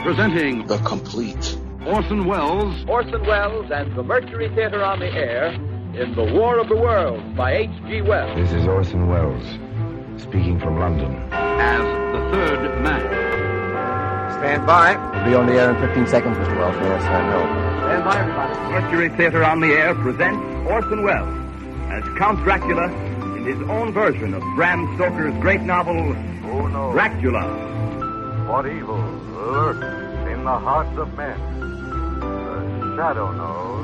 Presenting The Complete Orson Welles. Orson Welles and the Mercury Theatre on the air in The War of the Worlds by H.G. Wells. This is Orson Welles, speaking from London. As the third man. Stand by. We'll be on the air in 15 seconds, Mr. Wells. Yes, I know. Stand by, everybody. Mercury Theatre on the air presents Orson Welles as Count Dracula in his own version of Bram Stoker's great novel, Who knows Dracula. what evil lurks in the hearts of men? The shadow knows.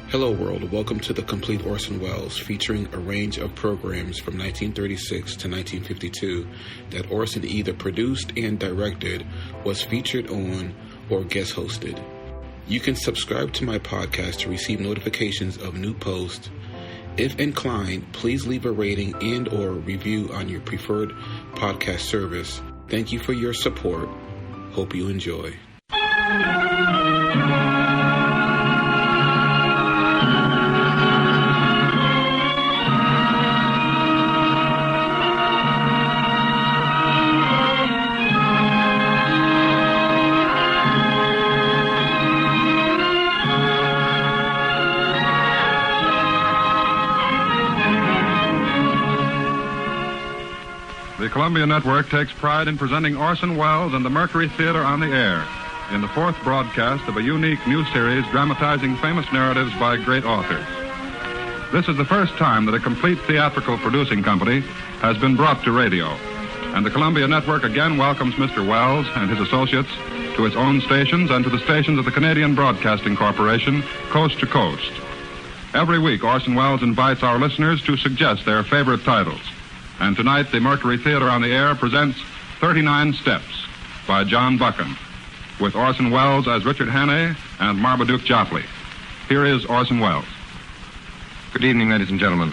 Hello world, welcome to The Complete Orson Welles, featuring a range of programs from 1936 to 1952 that Orson either produced and directed, was featured on, or guest hosted. You can subscribe to my podcast to receive notifications of new posts. If inclined, please leave a rating and or review on your preferred podcast service. Thank you for your support. Hope you enjoy. The Columbia Network takes pride in presenting Orson Welles and the Mercury Theatre on the air in the fourth broadcast of a unique new series dramatizing famous narratives by great authors. This is the first time that a complete theatrical producing company has been brought to radio, and the Columbia Network again welcomes Mr. Welles and his associates to its own stations and to the stations of the Canadian Broadcasting Corporation, coast to coast. Every week, Orson Welles invites our listeners to suggest their favorite titles. And tonight, the Mercury Theatre on the air presents 39 Steps by John Buchan, with Orson Welles as Richard Hannay and Marmaduke Jopley. Here is Orson Welles. Good evening, ladies and gentlemen.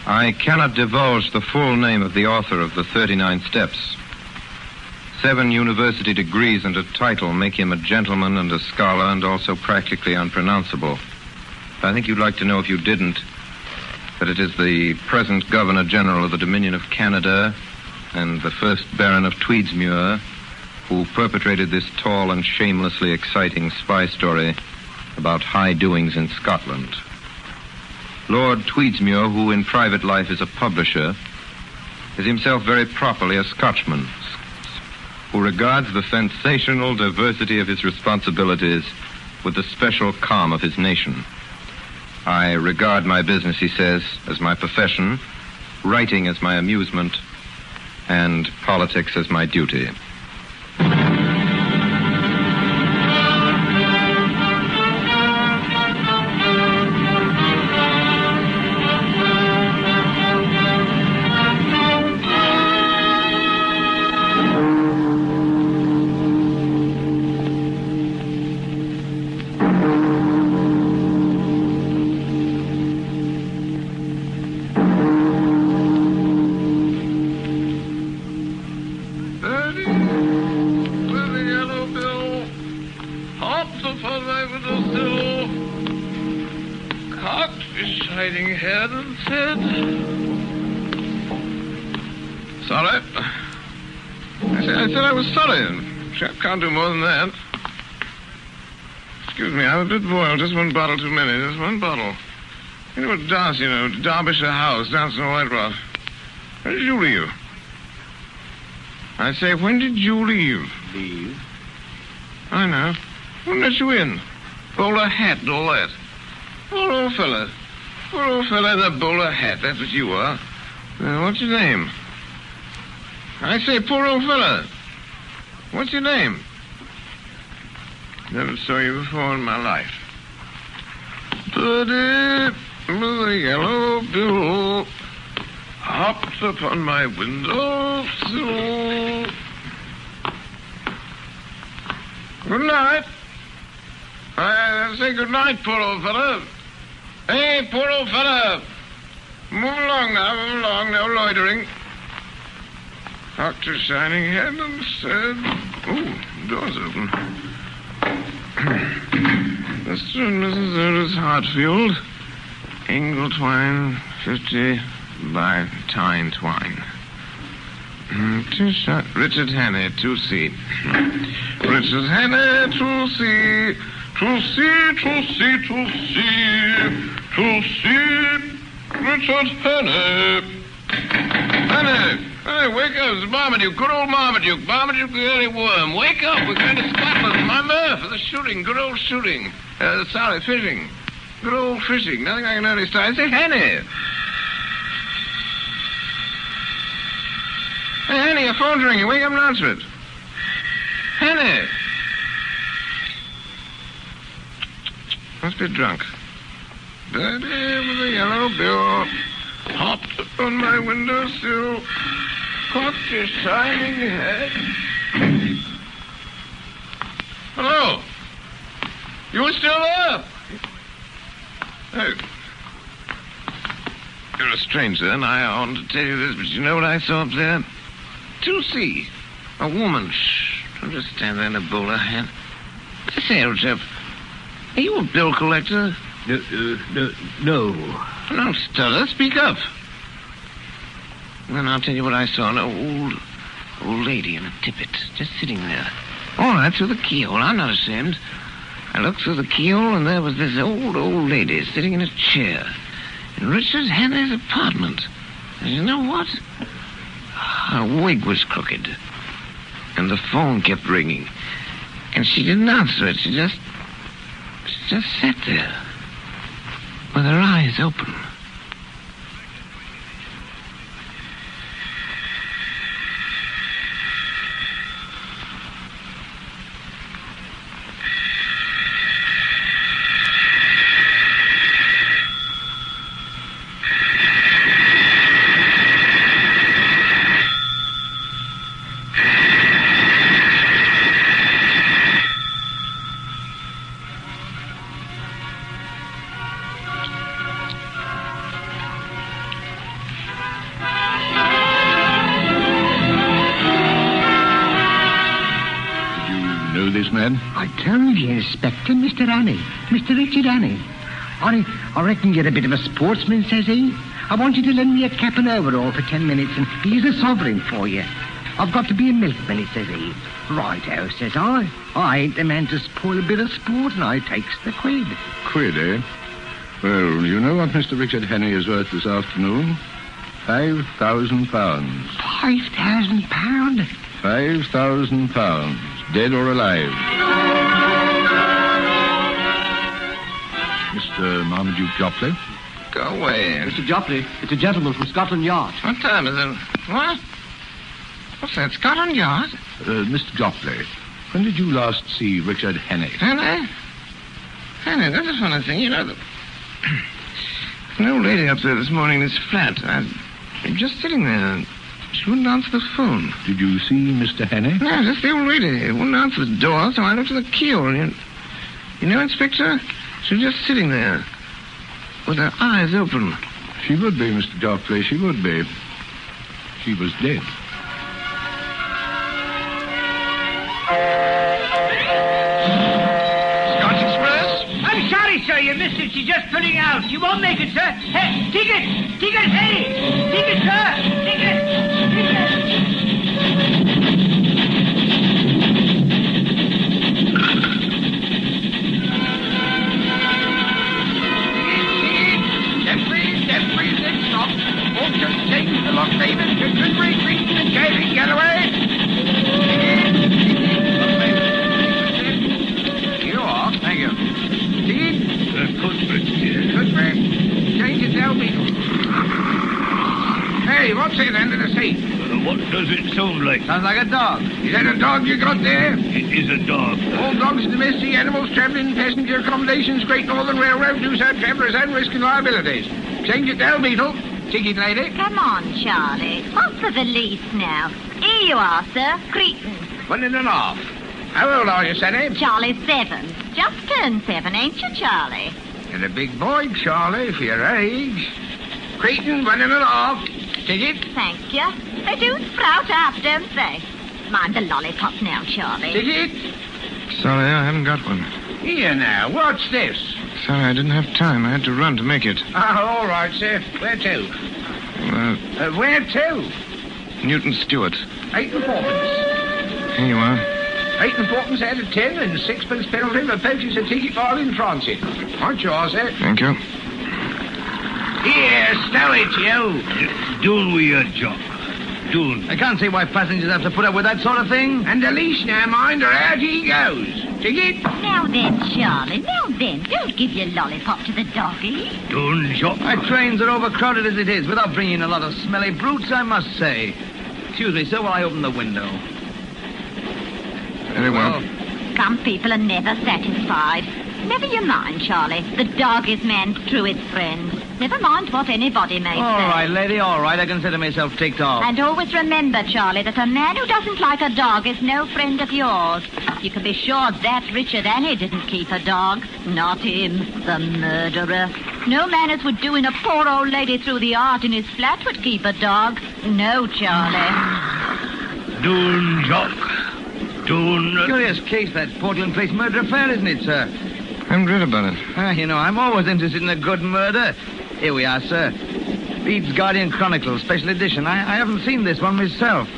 I cannot divulge the full name of the author of the 39 Steps. 7 university degrees and a title make him a gentleman and a scholar and also practically unpronounceable. I think you'd like to know, if you didn't, that it is the present Governor General of the Dominion of Canada and the first Baron of Tweedsmuir who perpetrated this tall and shamelessly exciting spy story about high doings in Scotland. Lord Tweedsmuir, who in private life is a publisher, is himself very properly a Scotchman, who regards the sensational diversity of his responsibilities with the special calm of his nation. I regard my business, he says, as my profession, writing as my amusement, and politics as my duty. Sorry. I said I was sorry. Chap can't do more than that. Excuse me, I'm a bit boiled. Just one bottle too many. Just one bottle. You know what Darcy, Derbyshire House, down in White Rock. When did you leave? I say, when did you leave? Leave? I know. Wouldn't let you in. Bowler hat and all that. Poor old fella. Poor old fella in a bowler hat. That's what you are. What's your name? I say, poor old fella. What's your name? Never saw you before in my life. Birdie with a yellow bill hopped upon my windowsill. Good night. I say good night, poor old fella. Hey, poor old fella. Move along now, no loitering. Doctor shining head and said, "Ooh, the door's open." Mr. and Mrs. Otis Hartfield, Ingletwine, 50 by Tyne Twine. Richard Hannay, 2C. Richard Hannay, 2C. 2C, 2C, 2C. 2C. Richard Hannay. Hannay! Hey, wake up. It's Marmaduke. Good old Marmaduke. Marmaduke the early worm. Wake up. We're going to Scotland. My Murph for the shooting. Good old shooting. Sorry, fishing. Good old fishing. Nothing like an early start. I say, Hannay. Hey, Hannay, your phone's ringing. Wake up and answer it. Hannay. Must be drunk. Daddy with a yellow bill hopped up on my windowsill, caught your shining head. Hello? You were still up? Hey. You're a stranger, and I oughtn't to tell you this, but you know what I saw up there? 2C. A woman. Shh. Don't just stand there in a bowler hat. Say, old chap, are you a bill collector? No. Don't stutter. Speak up. Then I'll tell you what I saw. An old lady in a tippet, just sitting there. All right, through the keyhole. I'm not ashamed. I looked through the keyhole, and there was this old lady sitting in a chair in Richard Hannay's apartment. And you know what? Her wig was crooked. And the phone kept ringing. And she didn't answer it. She just sat there with her eyes open. This man? I told you, Inspector, Mr. Hannay. Mr. Richard Hannay. I reckon you're a bit of a sportsman, says he. I want you to lend me a cap and overall for 10 minutes, and here's a sovereign for you. I've got to be a milkman, says he. Righto, says I. I ain't the man to spoil a bit of sport, and I takes the quid. Quid, eh? Well, you know what Mr. Richard Hannay is worth this afternoon? £5,000. £5,000? £5,000. Dead or alive. Mr. Marmaduke Jopley? Go away. Mr. Jopley, it's a gentleman from Scotland Yard. What time is it? What? What's that, Scotland Yard? Mr. Jopley, when did you last see Richard Hannay? Hannay, that's a funny thing. You know, there's an old lady up there this morning in this flat. I'm just sitting there. She wouldn't answer the phone. Did you see Mr. Hannay? No, just the old lady. Wouldn't answer the door, so I looked at the keyhole. You know, Inspector, she was just sitting there with her eyes open. She would be, Mr. Jopley. She would be. She was dead. Scotch Express? I'm sorry, sir. You missed it. She's just pulling out. You won't make it, sir. Hey, ticket! Ticket, hey! Ticket, sir! Ticket! Step please, then stop. Orchard Stations to Loch David to Goodbury Green and Gary Galloway. You are, thank you. Goodbury. Change it down, Beetle. Hey, what's it under the seat? What does it sound like? Sounds like a dog. Is that a dog you got there? It is a dog. All dogs and domestic animals traveling in passenger accommodations, Great Northern Railroad, do so travelers and risk and liabilities. Change it down, Beetle. Ticket, lady. Come on, Charlie. What's the valise now? Here you are, sir. Cretan. 1.5. How old are you, Sonny? Charlie's 7. Just turned 7, ain't you, Charlie? You're a big boy, Charlie, for your age. Cretan, 1.5. Ticket. Thank you. They do sprout up, don't they? Mind the lollipop now, Charlie. Ticket. Sorry, I haven't got one. Here now, what's this? Sorry, I didn't have time. I had to run to make it. Oh, all right, sir. Where to? Where to? Newton Stewart. 8 and 4pence. Here you are. 8 and 4pence out of 10 and 6pence penalty for purchase a ticket for in transit. Aren't yours, sir? Thank you. Here, stow it, you. Doon with your jock. Doon. I can't see why passengers have to put up with that sort of thing. And the leash now, mind, or out he goes. Ticket? Now then, Charlie, now then, don't give your lollipop to the doggy. Doon, jock. Our trains are overcrowded as it is, without bringing in a lot of smelly brutes, I must say. Excuse me, sir, while I open the window. Very well. Some people are never satisfied. Never you mind, Charlie. The dog is man's truest friend. Never mind what anybody may say. All right, lady, all right. I consider myself ticked off. And always remember, Charlie, that a man who doesn't like a dog is no friend of yours. You can be sure that Richard Annie didn't keep a dog. Not him, the murderer. No man as would do in a poor old lady through the heart in his flat would keep a dog. No, Charlie. Doon, jock. Doon. Curious case, that Portland Place murder affair, isn't it, sir? I haven't read about it. You know, I'm always interested in a good murder. Here we are, sir. Leeds Guardian Chronicle, special edition. I haven't seen this one myself.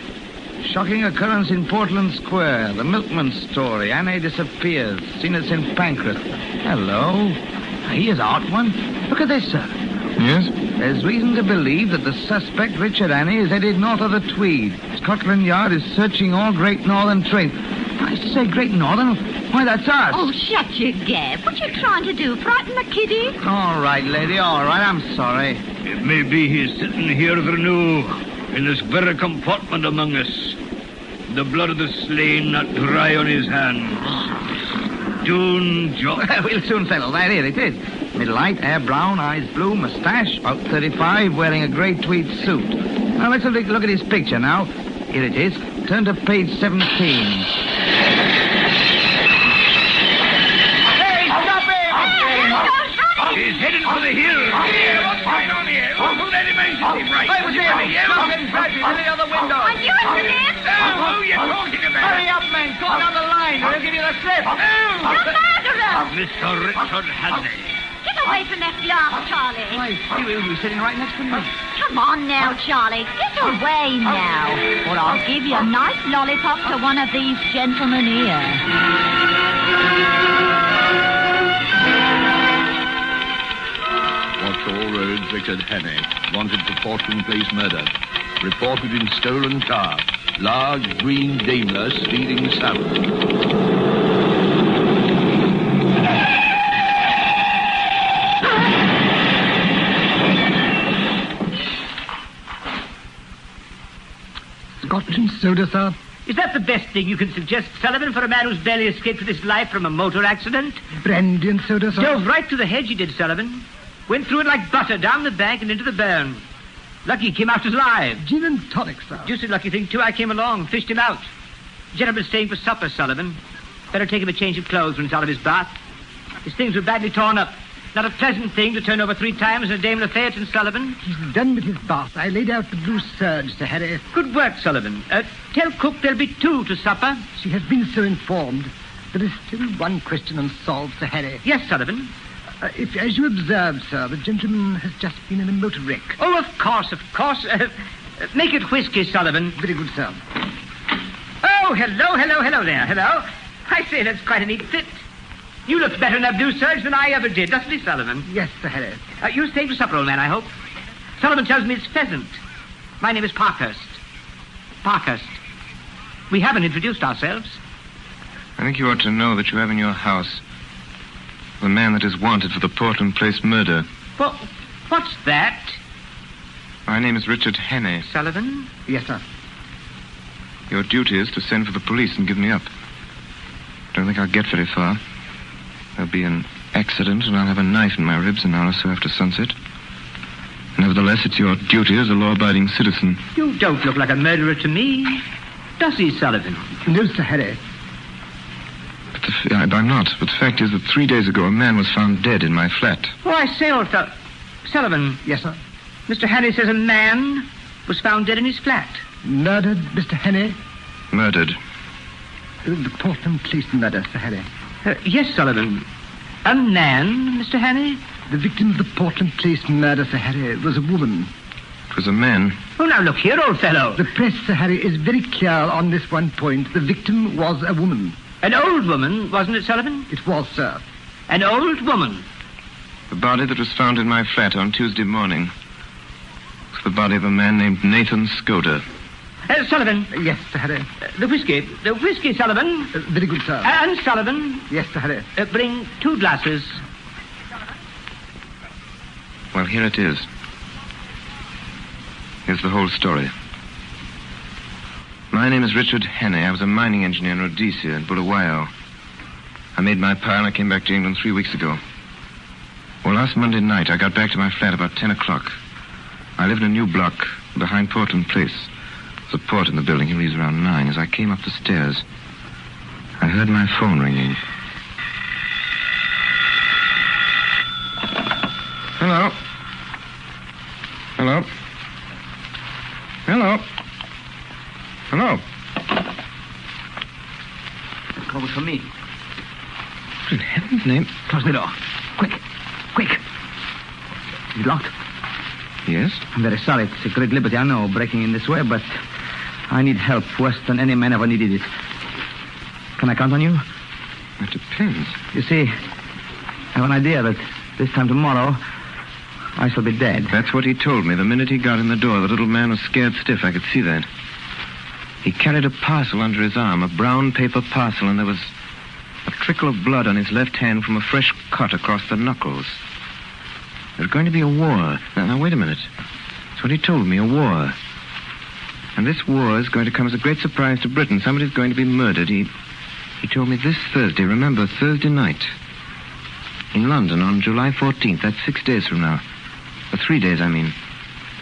Shocking occurrence in Portland Square. The milkman story. Annie disappears. Seen at St. Pancras. Hello. Here's art one. Look at this, sir. Yes? There's reason to believe that the suspect, Richard Annie, is headed north of the Tweed. Scotland Yard is searching all Great Northern trains. I say Great Northern? Why, that's us. Oh, shut your gab. What you trying to do, frighten the kiddie? All right, lady, all right. I'm sorry. It may be he's sitting here the new, in this very compartment among us. The blood of the slain not dry on his hands. Doon, jock. We'll soon settle that. Here it is. Middle height, hair brown, eyes blue, moustache, about 35, wearing a grey tweed suit. Now, let's have a look at his picture now. Here it is. Turn to page 17. He's heading for the hill. What's going on here? Who let him in? Right. I was here. Getting batteries in the other window. Are you in it? Who are you talking about? Hurry up, man. Go down the line. I'll give you the slip. The murderer! Mr. Richard Hadley. Get away from that glass, Charlie. Why, he was sitting right next to me. Come on now, Charlie. Get away now. Or I'll give you a nice lollipop to one of these gentlemen here. Watch all roads, Richard Hannay. Wanted for Portland Place murder. Reported in stolen car. Large green Daimler speeding south. Scotch and soda, sir? Is that the best thing you can suggest, Sullivan, for a man who's barely escaped with his life from a motor accident? Brandy and soda, sir? Dove right to the hedge, he did, Sullivan. Went through it like butter, down the bank and into the burn. Lucky he came out alive. Gin and tonic, sir. Just a lucky thing, too. I came along, fished him out. Gentleman's staying for supper, Sullivan. Better take him a change of clothes when he's out of his bath. His things were badly torn up. Not a pleasant thing to turn over 3 times in a Daimler Theatre, Sullivan. He's done with his bath. I laid out the blue serge, Sir Harry. Good work, Sullivan. Tell cook there'll be 2 to supper. She has been so informed. There is still one question unsolved, Sir Harry. Yes, Sullivan. If, as you observed, sir, the gentleman has just been in a motor wreck. Oh, of course, of course. Make it whiskey, Sullivan. Very good, sir. Oh, hello there. Hello. I say, that's quite a neat fit. You look better in that blue serge than I ever did, doesn't he, Sullivan? Yes, Sir Harry. You staying for supper, old man, I hope. Sullivan tells me it's pheasant. My name is Parkhurst. Parkhurst. We haven't introduced ourselves. I think you ought to know that you have in your house the man that is wanted for the Portland Place murder. Well, what's that? My name is Richard Hannay. Sullivan? Yes, sir. Your duty is to send for the police and give me up. Don't think I'll get very far. There'll be an accident and I'll have a knife in my ribs an hour or so after sunset. Nevertheless, it's your duty as a law-abiding citizen. You don't look like a murderer to me. Does he, Sullivan? No, Sir Harry. I'm not. But the fact is that 3 days ago a man was found dead in my flat. Oh, I say, old fellow. Sullivan. Yes, sir? Mr. Hannay says a man was found dead in his flat. Murdered, Mr. Hannay? Murdered. The Portland Place murder, Sir Harry. Yes, Sullivan. A man, Mr. Hannay? The victim of the Portland Place murder, Sir Harry, was a woman. It was a man. Oh, now look here, old fellow. The press, Sir Harry, is very clear on this one point. The victim was a woman. An old woman, wasn't it, Sullivan? It was, sir. An old woman. The body that was found in my flat on Tuesday morning was the body of a man named Nathan Scoter. Sullivan. Yes, Sir Harry. The whiskey, Sullivan. Very good, sir. And Sullivan. Yes, Sir Harry. Bring 2 glasses. Well, here it is. Here's the whole story. My name is Richard Hannay. I was a mining engineer in Rhodesia and Bulawayo. I made my pile and I came back to England 3 weeks ago. Well, last Monday night, I got back to my flat about 10 o'clock. I live in a new block behind Portland Place. There's a port in the building. He leaves around 9. As I came up the stairs, I heard my phone ringing. Hello? Hello? Hello? Hello? The call was for me. In heaven's name. Close the door. Quick. Quick. Is it locked? Yes? I'm very sorry. It's a great liberty, I know, breaking in this way, but I need help worse than any man ever needed it. Can I count on you? It depends. You see, I have an idea that this time tomorrow, I shall be dead. That's what he told me. The minute he got in the door, the little man was scared stiff. I could see that. He carried a parcel under his arm, a brown paper parcel, and there was a trickle of blood on his left hand from a fresh cut across the knuckles. There's going to be a war. Now, wait a minute. That's what he told me, a war. And this war is going to come as a great surprise to Britain. Somebody's going to be murdered. He told me this Thursday. Remember, Thursday night. In London on July 14th. That's 6 days from now. 3 days, I mean.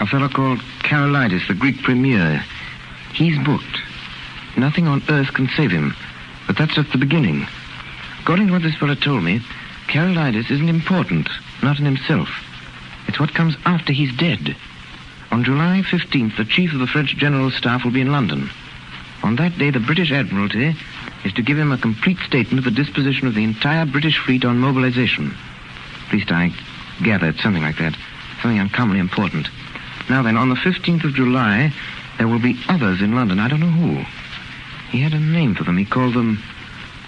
A fellow called Carolidis, the Greek premier. He's booked. Nothing on earth can save him. But that's just the beginning. According to what this fellow told me, Carolidis isn't important. Not in himself. It's what comes after he's dead. On July 15th, the chief of the French General Staff will be in London. On that day, the British Admiralty is to give him a complete statement of the disposition of the entire British fleet on mobilization. At least I gather it's something like that. Something uncommonly important. Now then, on the 15th of July, there will be others in London. I don't know who. He had a name for them. He called them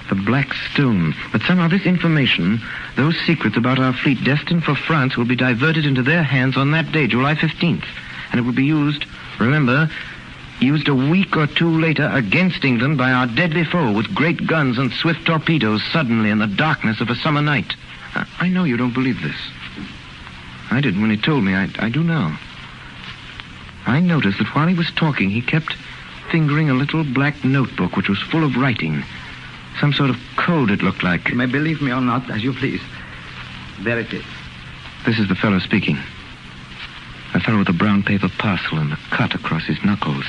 the Black Stone. But somehow this information, those secrets about our fleet destined for France, will be diverted into their hands on that day, July 15th. And it will be used, remember, used a week or 2 later against England by our deadly foe with great guns and swift torpedoes suddenly in the darkness of a summer night. I know you don't believe this. I didn't when he told me. I do now. I noticed that while he was talking, he kept fingering a little black notebook which was full of writing. Some sort of code, it looked like. You may believe me or not, as you please. There it is. This is the fellow speaking. The fellow with the brown paper parcel and the cut across his knuckles.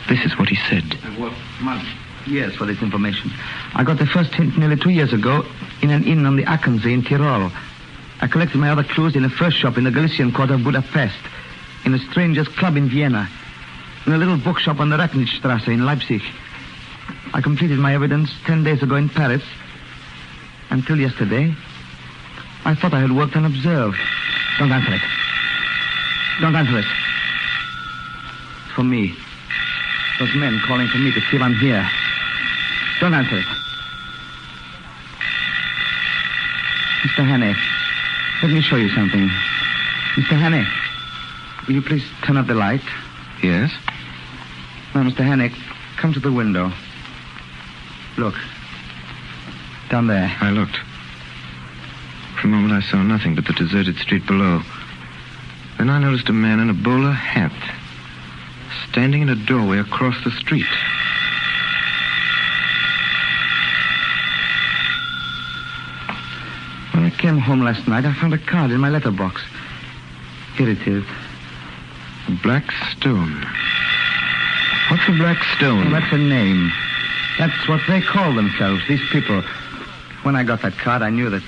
This is what he said. I worked months, years for this information. I got the first hint nearly 2 years ago in an inn on the Achensee in Tyrol. I collected my other clues in a first shop in the Galician quarter of Budapest, in a stranger's club in Vienna, in a little bookshop on the Racknitzstrasse in Leipzig. I completed my evidence 10 days ago in Paris. Until yesterday, I thought I had worked unobserved. Don't answer it. Don't answer it. It's for me. Those men calling for me to see if I'm here. Don't answer it. Mr. Hannay, let me show you something. Mr. Hannay, will you please turn up the light? Yes? Now, Mr. Hannay, come to the window. Look. Down there. I looked. For a moment I saw nothing but the deserted street below. Then I noticed a man in a bowler hat standing in a doorway across the street. When I came home last night, I found a card in my letterbox. Here it is. The Black Stone. What's the Black Stone? Well, that's a name. That's what they call themselves, these people. When I got that card, I knew that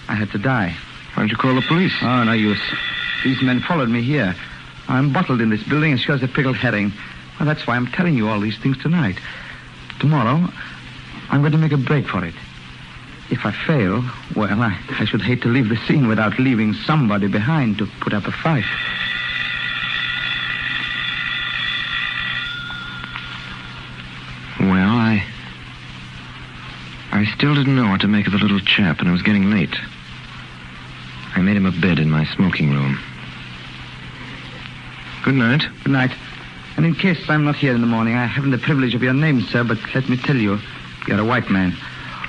I had to die. Why don't you call the police? Oh, no use. These men followed me here. I'm bottled in this building as sure as a pickled herring. Well, that's why I'm telling you all these things tonight. Tomorrow, I'm going to make a break for it. If I fail, well, I should hate to leave the scene without leaving somebody behind to put up a fight. I still didn't know what to make of the little chap, and it was getting late. I made him a bed in my smoking room. Good night. Good night. And in case I'm not here in the morning, I haven't the privilege of your name, sir, but let me tell you, you're a white man.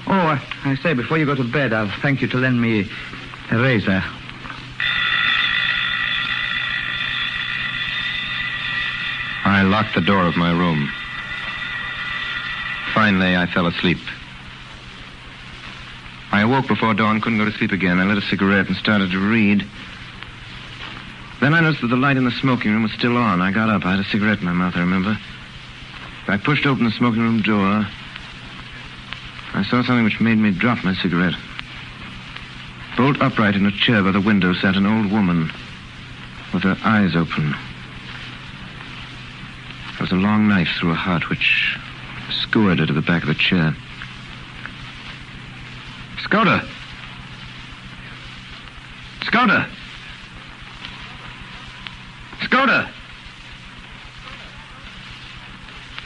Oh, I say, before you go to bed, I'll thank you to lend me a razor. I locked the door of my room. Finally, I fell asleep. I awoke before dawn, couldn't go to sleep again. I lit a cigarette and started to read. Then I noticed that the light in the smoking room was still on. I got up. I had a cigarette in my mouth, I remember. I pushed open the smoking room door. I saw something which made me drop my cigarette. Bolt upright in a chair by the window sat an old woman with her eyes open. There was a long knife through her heart which skewered her to the back of the chair. Skoda! Skoda! Skoda!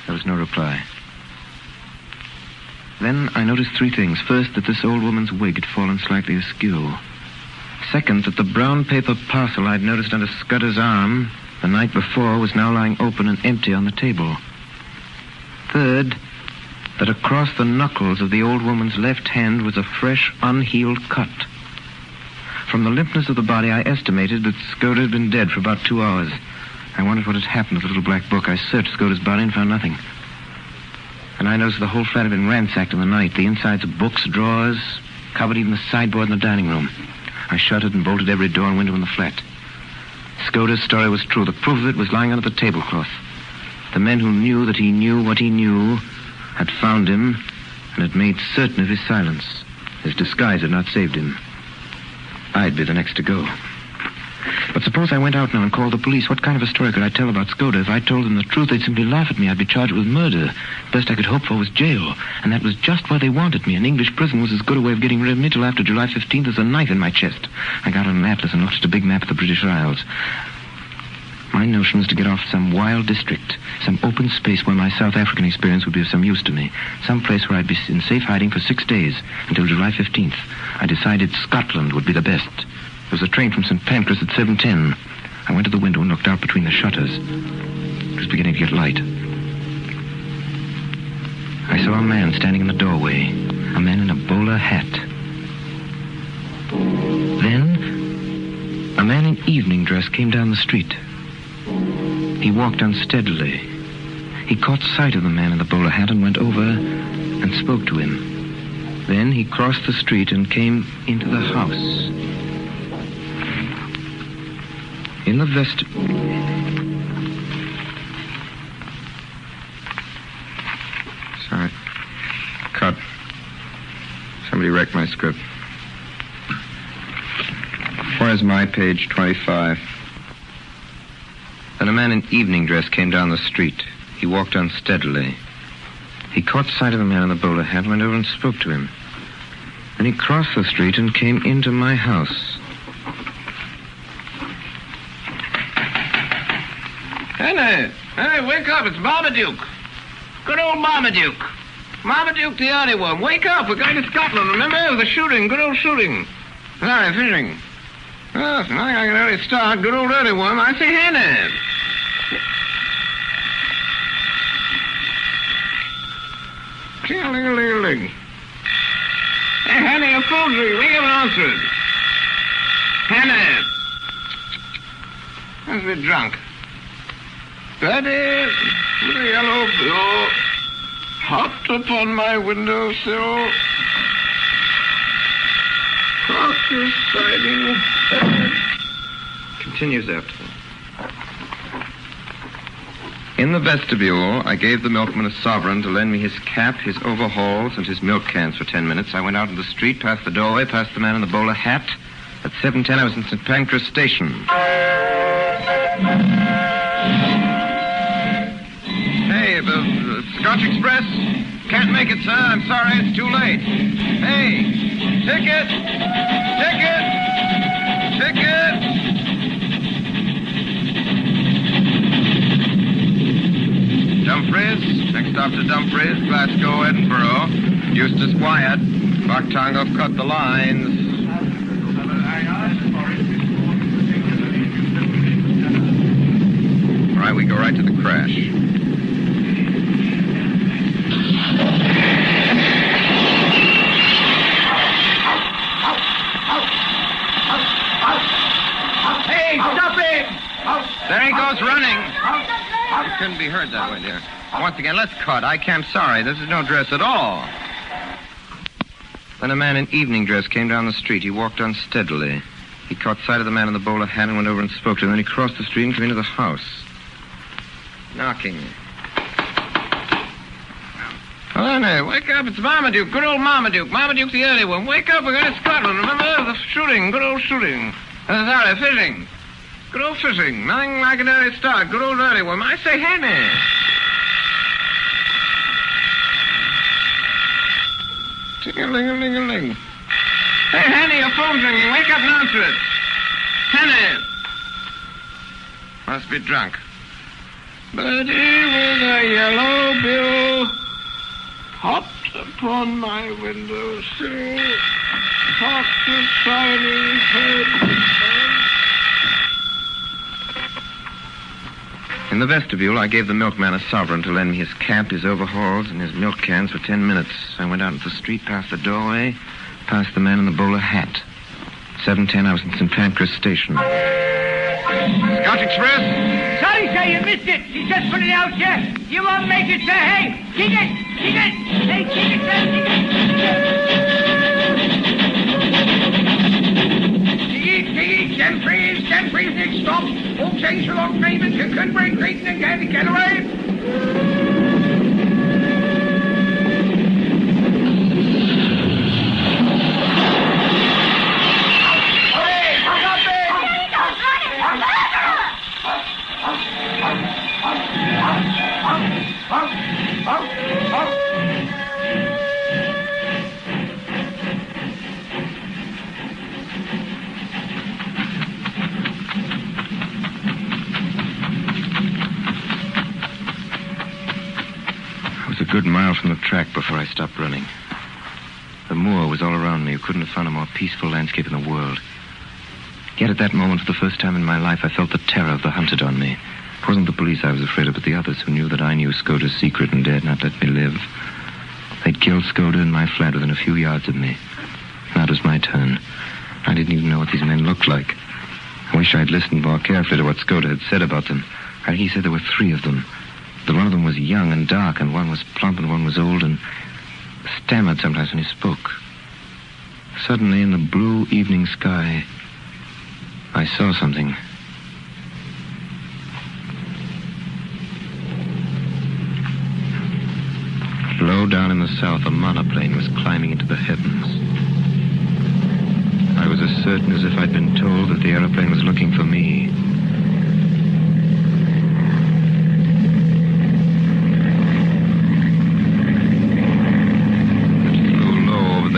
There was no reply. Then I noticed three things. First, that this old woman's wig had fallen slightly askew. Second, that the brown paper parcel I'd noticed under Scudder's arm the night before was now lying open and empty on the table. Third, that across the knuckles of the old woman's left hand was a fresh, unhealed cut. From the limpness of the body, I estimated that Skoda had been dead for about 2 hours. I wondered what had happened to the little black book. I searched Skoda's body and found nothing. And I noticed the whole flat had been ransacked in the night. The insides of books, drawers, covered even the sideboard in the dining room. I shuttered and bolted every door and window in the flat. Skoda's story was true. The proof of it was lying under the tablecloth. The men who knew that he knew what he knew had found him and had made certain of his silence. His disguise had not saved him. I'd be the next to go. But suppose I went out now and called the police. What kind of a story could I tell about Skoda? If I told them the truth, they'd simply laugh at me. I'd be charged with murder. Best I could hope for was jail. And that was just where they wanted me. An English prison was as good a way of getting rid of me till after July 15th as a knife in my chest. I got on an atlas and looked at a big map of the British Isles. My notion was to get off some wild district, some open space where my South African experience would be of some use to me, some place where I'd be in safe hiding for 6 days until July 15th. I decided Scotland would be the best. There was a train from St. Pancras at 7:10. I went to the window and looked out between the shutters. It was beginning to get light. I saw a man standing in the doorway, a man in a bowler hat. Then, a man in evening dress came down the street. He walked unsteadily. He caught sight of the man in the bowler hat and went over and spoke to him. Then he crossed the street and came into the house. In the Sorry. Cut. Somebody wrecked my script. Where's my page 25? Then a man in evening dress came down the street. He walked unsteadily. He caught sight of a man in the bowler hat, went over and spoke to him. Then he crossed the street and came into my house. Hey, wake up. It's Marmaduke. Good old Marmaduke. Marmaduke the early one. Wake up. We're going to Scotland. Remember? The shooting. Good old shooting. Sorry, fishing. Oh, it's not like I can early start. Good old early one. I say, Hannah. Ting-a-ling-a-ling-a-ling. Hey, Hannah, your phone's ringing. We haven't answered. Hannah. I was a bit drunk. Daddy, with a yellow bill, hopped upon my windowsill, crossed the siding. Continues after. In the vestibule, I gave the milkman a sovereign to lend me his cap, his overalls, and his milk cans for 10 minutes. I went out into the street, past the doorway, past the man in the bowler hat. At 7:10, I was in St. Pancras Station. Hey, the Scotch Express? Can't make it, sir. I'm sorry. It's too late. Hey, ticket! Ticket! Ticket! Jump Express. Next stop to Dumfries, Glasgow, Edinburgh. Eustace Wyatt. Bucktongue cut the lines. All right, we go right to the crash. Hey, stop him! There he goes running. It couldn't be heard that way, dear. Once again, let's cut. I can't. Sorry, this is no dress at all. Then a man in evening dress came down the street. He walked unsteadily. He caught sight of the man in the bowler hat and went over and spoke to him. Then he crossed the street and came into the house. Knocking. Honey, wake up. It's Marmaduke. Good old Marmaduke. Marmaduke the early one. Wake up. We're going to Scotland. Remember? The shooting. Good old shooting. Sorry, fishing. Good old fishing. Nothing like an early start. Good old early one. I say, Henny. Ting-a-ling-a-ling-a-ling. Hey, Henny, your phone's ringing. Wake up and answer it. Henny. Must be drunk. Birdie with a yellow bill hopped upon my windowsill, cocked a shiny head. In the vestibule, I gave the milkman a sovereign to lend me his cap, his overalls, and his milk cans for 10 minutes. I went out into the street, past the doorway, past the man in the bowler hat. 7:10, I was in St. Pancras Station. Scotch Express? Sorry, sir, you missed it. She's just put it out, sir. You won't make it, sir. Hey, kick it, kick it. Hey, kick it, sir, kick it. Dumfries, next stop. All change along Raymond to Cunbury, Creighton and Galloway. A good mile from the track before I stopped running. The moor was all around me. You couldn't have found a more peaceful landscape in the world. Yet at that moment, for the first time in my life, I felt the terror of the hunted on me. It wasn't the police I was afraid of, but the others who knew that I knew Skoda's secret and dared not let me live. They'd killed Skoda in my flat within a few yards of me. Now it was my turn. I didn't even know what these men looked like. I wish I'd listened more carefully to what Skoda had said about them. He said there were 3 of them. That one of them was young and dark, and one was plump, and one was old, and stammered sometimes when he spoke. Suddenly, in the blue evening sky, I saw something. Low down in the south, a monoplane was climbing into the heavens. I was as certain as if I'd been told that the aeroplane was looking for me.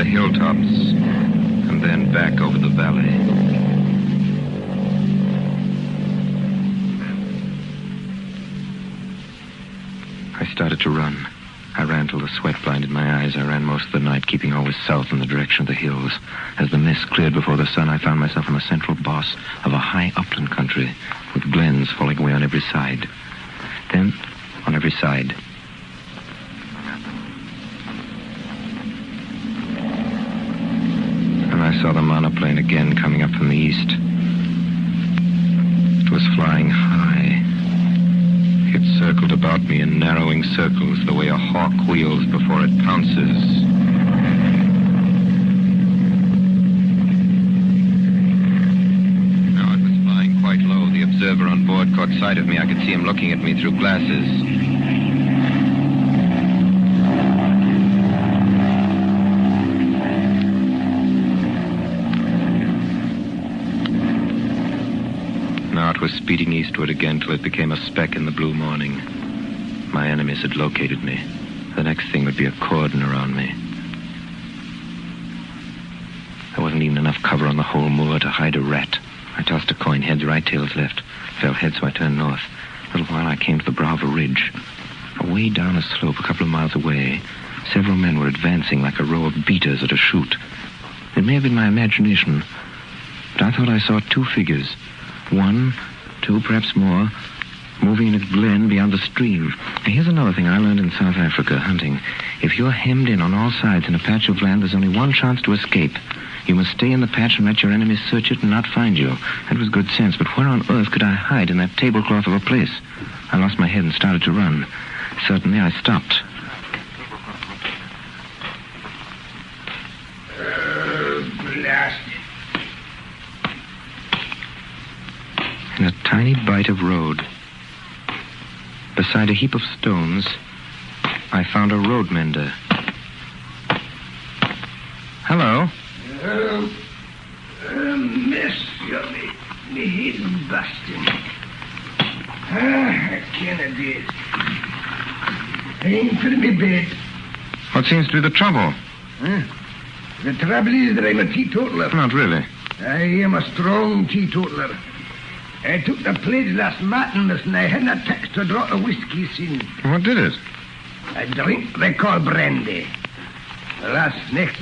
Hilltops, and then back over the valley. I started to run. I ran till the sweat blinded my eyes. I ran most of the night, keeping always south in the direction of the hills. As the mist cleared before the sun, I found myself on the central boss of a high upland country, with glens falling away on every side. Then, on every side, I saw the monoplane again coming up from the east. It was flying high. It circled about me in narrowing circles the way a hawk wheels before it pounces. Now it was flying quite low. The observer on board caught sight of me. I could see him looking at me through glasses. It was speeding eastward again till it became a speck in the blue morning. My enemies had located me. The next thing would be a cordon around me. There wasn't even enough cover on the whole moor to hide a rat. I tossed a coin, heads right, tails left. Fell head, so I turned north. A little while I came to the brow of a ridge. Away down a slope a couple of miles away, several men were advancing like a row of beaters at a shoot. It may have been my imagination, but I thought I saw two figures. One, two, perhaps more, moving in a glen beyond the stream. And here's another thing I learned in South Africa, hunting. If you're hemmed in on all sides in a patch of land, there's only one chance to escape. You must stay in the patch and let your enemies search it and not find you. That was good sense, but where on earth could I hide in that tablecloth of a place? I lost my head and started to run. Suddenly, I stopped. Blast it. In a tiny bight of road, beside a heap of stones, I found a road mender. Hello. Miss, me head's busting. I can't do it. I ain't for me bed. What seems to be the trouble? The trouble is that I'm a teetotaler. Not really. I am a strong teetotaler. I took the pledge last Martinmas and I hadn't touched a drop of whiskey since. What did it? A drink they call brandy. Last night,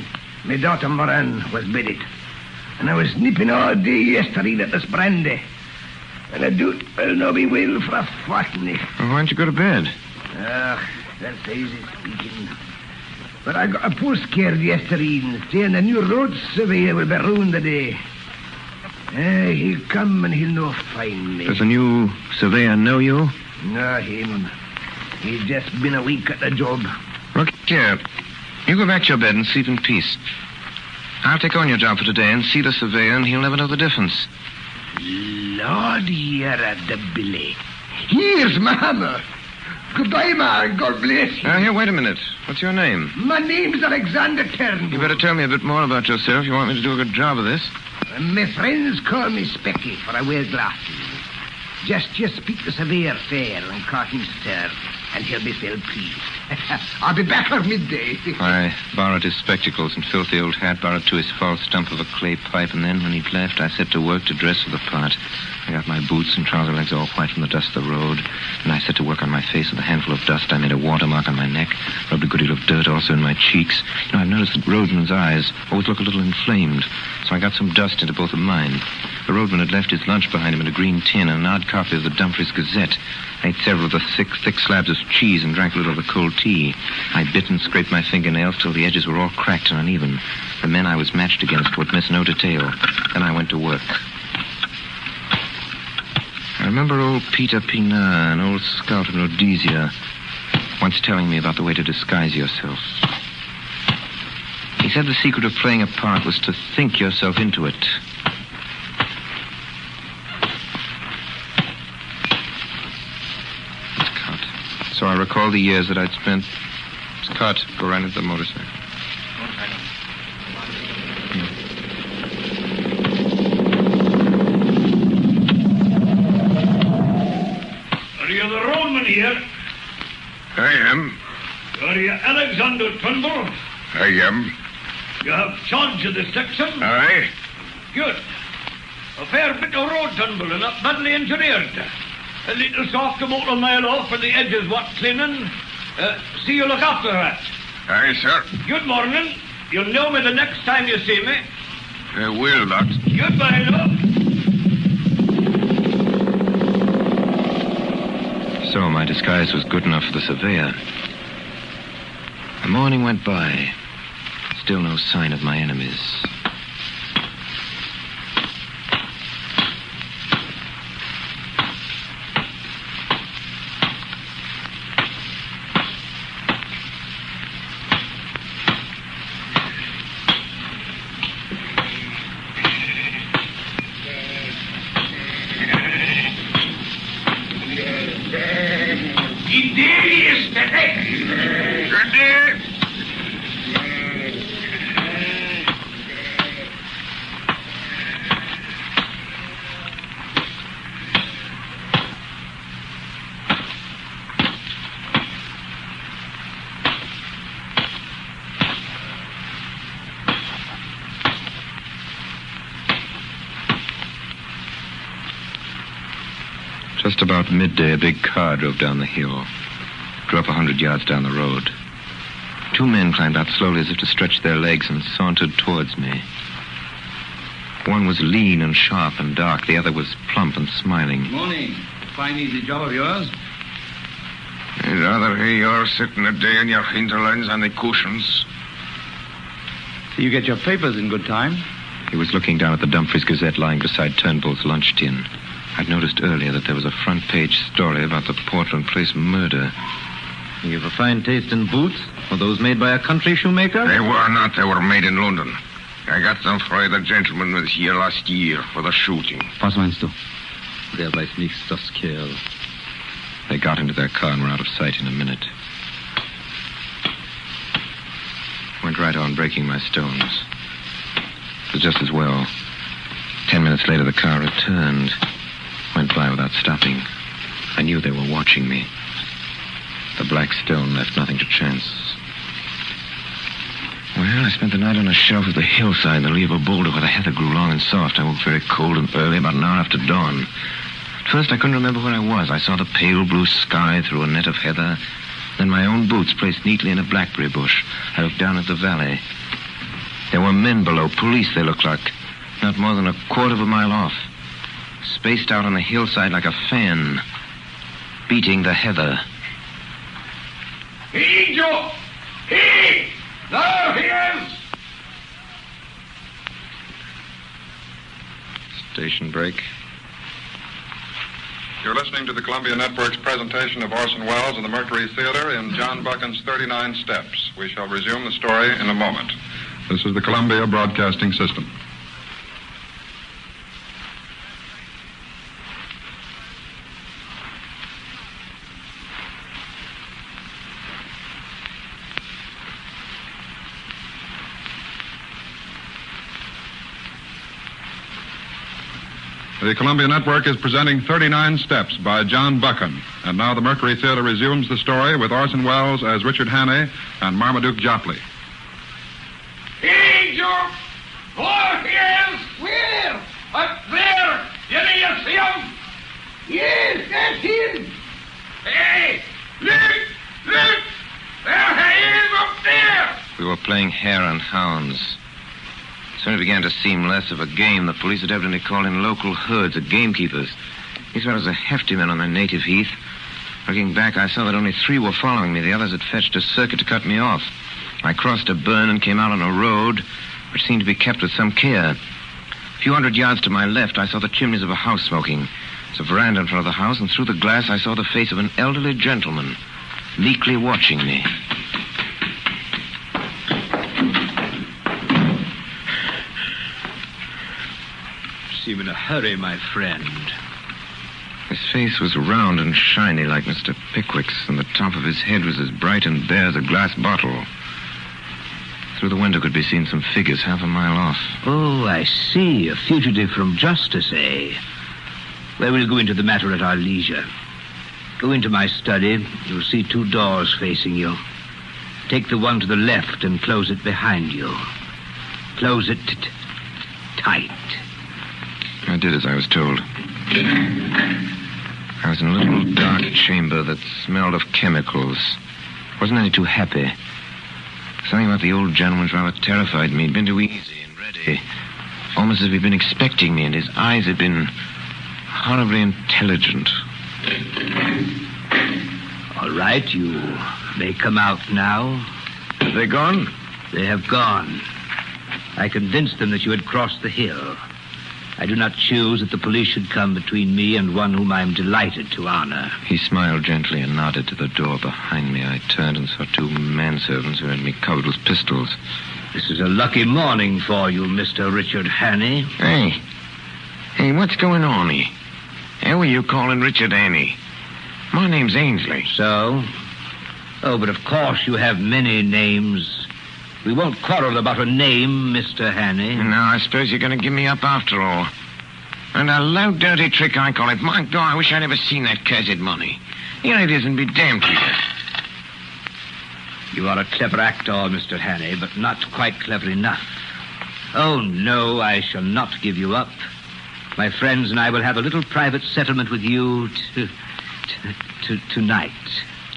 my daughter Moran was bedded. And I was nipping all day yesterday at this brandy. And I do I'll not be well for a fortnight. Well, why don't you go to bed? That's easy speaking. But I got a postcard yesterday evening saying the new road surveyor will be ruined today. He'll come and he'll not find me. Does the new surveyor know you? No, him. He's just been a week at the job. Look here. You go back to your bed and sleep in peace. I'll take on your job for today and see the surveyor, and he'll never know the difference. Lord, you're a Billy. Here's my hammer. Goodbye, man. God bless you. Here, wait a minute. What's your name? My name's Alexander Turnbull. You better tell me a bit more about yourself if you want me to do a good job of this. My friends call me Specky, for I wear glasses. Just you speak the surveyor fair and caught him stir, and he'll be well pleased. I'll be back at midday. I borrowed his spectacles and filthy old hat, borrowed to his false stump of a clay pipe, and then when he'd left, I set to work to dress for the part. I got my boots and trouser legs all white from the dust of the road, and I set to work on my face with a handful of dust. I made a watermark on my neck, rubbed a good deal of dirt also in my cheeks. You know, I've noticed that roadmen's eyes always look a little inflamed, so I got some dust into both of mine. The roadman had left his lunch behind him in a green tin and an odd copy of the Dumfries Gazette. I ate several of the thick slabs of cheese and drank a little of the cold tea. I bit and scraped my fingernails till the edges were all cracked and uneven. The men I was matched against would miss no detail. Then I went to work. I remember old Peter Pina, an old scout in Rhodesia, once telling me about the way to disguise yourself. He said the secret of playing a part was to think yourself into it. It's cut. So I recall the years that I'd spent. It's cut. Go right into the motorcycle. Are you the roadman here? I am. Are you Alexander Turnbull? I am. You have charge of the section? Aye. Good. A fair bit of road, Turnbull, and not badly engineered. A little soft about a mile off where the edges want cleaning. See you look after that. Aye, sir. Good morning. You'll know me the next time you see me. I will not. Goodbye, love. So my disguise was good enough for the surveyor. The morning went by. Still no sign of my enemies. Just about midday, a big car drove down the hill. drew up 100 yards down the road. 2 men climbed out slowly as if to stretch their legs and sauntered towards me. One was lean and sharp and dark. The other was plump and smiling. Morning. Fine, easy job of yours. I'd rather hear you're sitting a day in your hinterlands on the cushions. So you get your papers in good time? He was looking down at the Dumfries Gazette lying beside Turnbull's lunch tin. I'd noticed earlier that there was a front-page story about the Portland Place murder. You have a fine taste in boots? Were those made by a country shoemaker? They were not. They were made in London. I got them for the gentleman was here last year for the shooting. Was meinst du? Der weiß nichts, das Kerl. They got into their car and were out of sight in a minute. Went right on breaking my stones. It was just as well. 10 minutes later, the car returned. Went by without stopping. I knew they were watching me. The black stone left nothing to chance. Well, I spent the night on a shelf of the hillside, the lee of a boulder where the heather grew long and soft. I woke very cold and early, about an hour after dawn. At first, I couldn't remember where I was. I saw the pale blue sky through a net of heather, then my own boots placed neatly in a blackberry bush. I looked down at the valley. There were men below, police they looked like, not more than a quarter of a mile off, spaced out on the hillside like a fan, beating the heather. He, Joe! He! There he is! Station break. You're listening to the Columbia Network's presentation of Orson Welles and the Mercury Theatre in John Buchan's 39 Steps. We shall resume the story in a moment. This is the Columbia Broadcasting System. The Columbia Network is presenting 39 Steps by John Buchan. And now the Mercury Theatre resumes the story with Orson Welles as Richard Hannay and Marmaduke Jopley. He, Joe! There he is! Where? Up there! Did you see him? Yes, that's him. Hey! Look! Look! There he is up there! We were playing hare and hounds. Soon it began to seem less of a game. The police had evidently called in local herds of gamekeepers. These fellows are hefty men on their native heath. Looking back, I saw that only 3 were following me. The others had fetched a circuit to cut me off. I crossed a burn and came out on a road which seemed to be kept with some care. A few hundred yards to my left, I saw the chimneys of a house smoking. There's a veranda in front of the house, and through the glass I saw the face of an elderly gentleman, meekly watching me. Seem in a hurry, my friend. His face was round and shiny like Mr. Pickwick's, and the top of his head was as bright and bare as a glass bottle. Through the window could be seen some figures half a mile off. Oh, I see. A fugitive from justice, eh? Well, we'll go into the matter at our leisure. Go into my study. You'll see 2 doors facing you. Take the one to the left and close it behind you. Close it tight. I did as I was told. I was in a little dark chamber that smelled of chemicals. Wasn't any too happy. Something about the old gentleman's rather terrified me. He'd been too easy and ready. Almost as if he'd been expecting me, and his eyes had been horribly intelligent. All right, you may come out now. Have they gone? They have gone. I convinced them that you had crossed the hill. I do not choose that the police should come between me and one whom I am delighted to honor. He smiled gently and nodded to the door behind me. I turned and saw 2 manservants who had me covered with pistols. This is a lucky morning for you, Mr. Richard Hannay. Hey, what's going on here? How are you calling Richard Hannay? My name's Ainsley. So? Oh, but of course you have many names. We won't quarrel about a name, Mr. Hannay. No, I suppose you're going to give me up after all. And a low, dirty trick, I call it. My God, I wish I'd ever seen that cursed money. Here it is, and be damned to you. You are a clever actor, Mr. Hannay, but not quite clever enough. Oh, no, I shall not give you up. My friends and I will have a little private settlement with you tonight.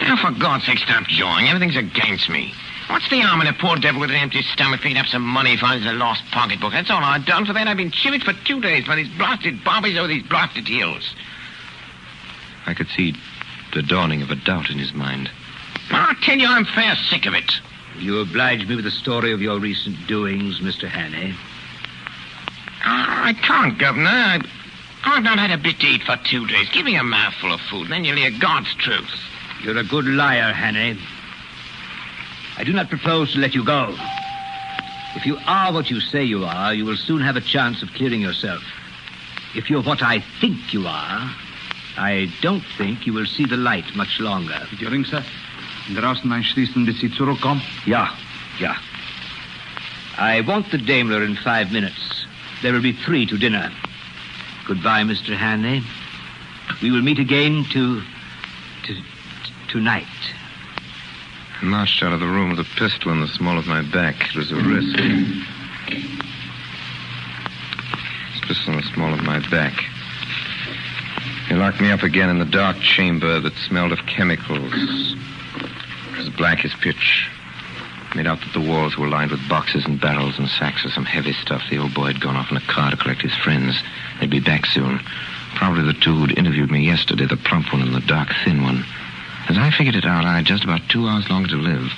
Now, for God's sake, stop jawing. Everything's against me. What's the harm in a poor devil with an empty stomach picking up some money he finds in a lost pocketbook? That's all I've done. For that, I've been chivvied for 2 days by these blasted bobbies over these blasted hills. I could see the dawning of a doubt in his mind. I tell you, I'm fair sick of it. You oblige me with the story of your recent doings, Mr. Hannay. I can't, Governor. I've not had a bit to eat for 2 days. Give me a mouthful of food, and then you'll hear God's truth. You're a good liar, Hannay. I do not propose to let you go. If you are what you say you are, you will soon have a chance of clearing yourself. If you're what I think you are, I don't think you will see the light much longer. During, sir? Draußen einschließen, bis Sie zurückkommen? Ja. I want the Daimler in 5 minutes. There will be 3 to dinner. Goodbye, Mr. Hannay. We will meet again tonight. I marched out of the room with a pistol in the small of my back. It was a risk. Pistol in the small of my back. He locked me up again in the dark chamber that smelled of chemicals. It was black as pitch. Made out that the walls were lined with boxes and barrels and sacks of some heavy stuff. The old boy had gone off in a car to collect his friends. They'd be back soon. Probably the 2 who'd interviewed me yesterday, the plump one and the dark, thin one. As I figured it out, I had just about 2 hours longer to live.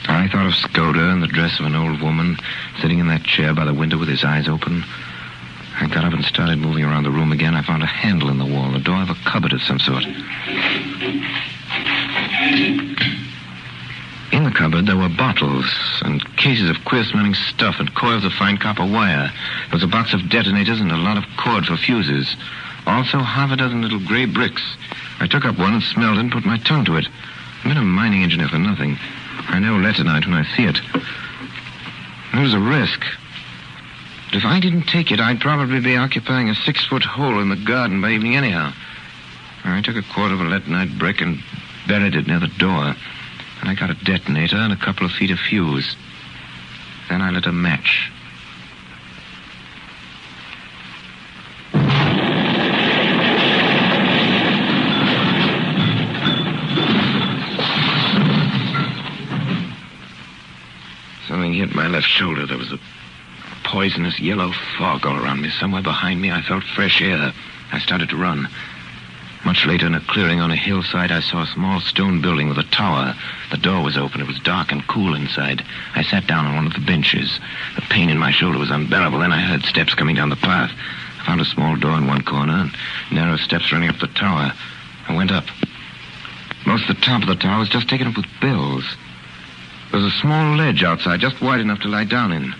I thought of Skoda in the dress of an old woman, sitting in that chair by the window with his eyes open. I got up and started moving around the room again. I found a handle in the wall, the door of a cupboard of some sort. In the cupboard, there were bottles and cases of queer-smelling stuff and coils of fine copper wire. There was a box of detonators and a lot of cord for fuses. Also, half a dozen little gray bricks. I took up one and smelled it and put my tongue to it. I've been a mining engineer for nothing. I know letonite when I see it. There was a risk. But if I didn't take it, I'd probably be occupying a 6-foot hole in the garden by evening anyhow. I took a quarter of a letonite brick and buried it near the door. And I got a detonator and a couple of feet of fuse. Then I lit a match. Something hit my left shoulder. There was a poisonous yellow fog all around me. Somewhere behind me, I felt fresh air. I started to run. Much later, in a clearing on a hillside, I saw a small stone building with a tower. The door was open. It was dark and cool inside. I sat down on one of the benches. The pain in my shoulder was unbearable. Then I heard steps coming down the path. I found a small door in one corner and narrow steps running up the tower. I went up. Most of the top of the tower was just taken up with bills. There was a small ledge outside, just wide enough to lie down in.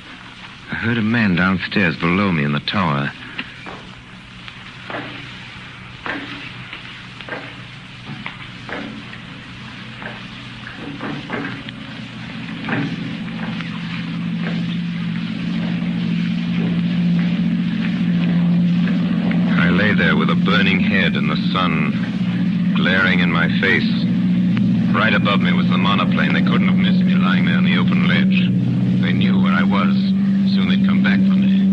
I heard a man downstairs below me in the tower. I lay there with a burning head and the sun glaring in my face. Right above me was the monoplane. They couldn't have missed me lying there on the open ledge. They knew where I was. Soon they'd come back for me.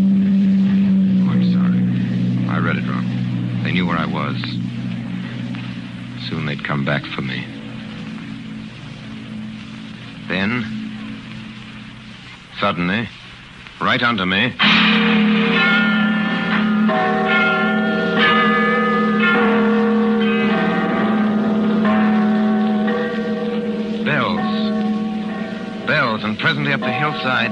Oh, I'm sorry. I read it wrong. They knew where I was. Soon they'd come back for me. Then, suddenly, right under me... Bells, and presently up the hillside,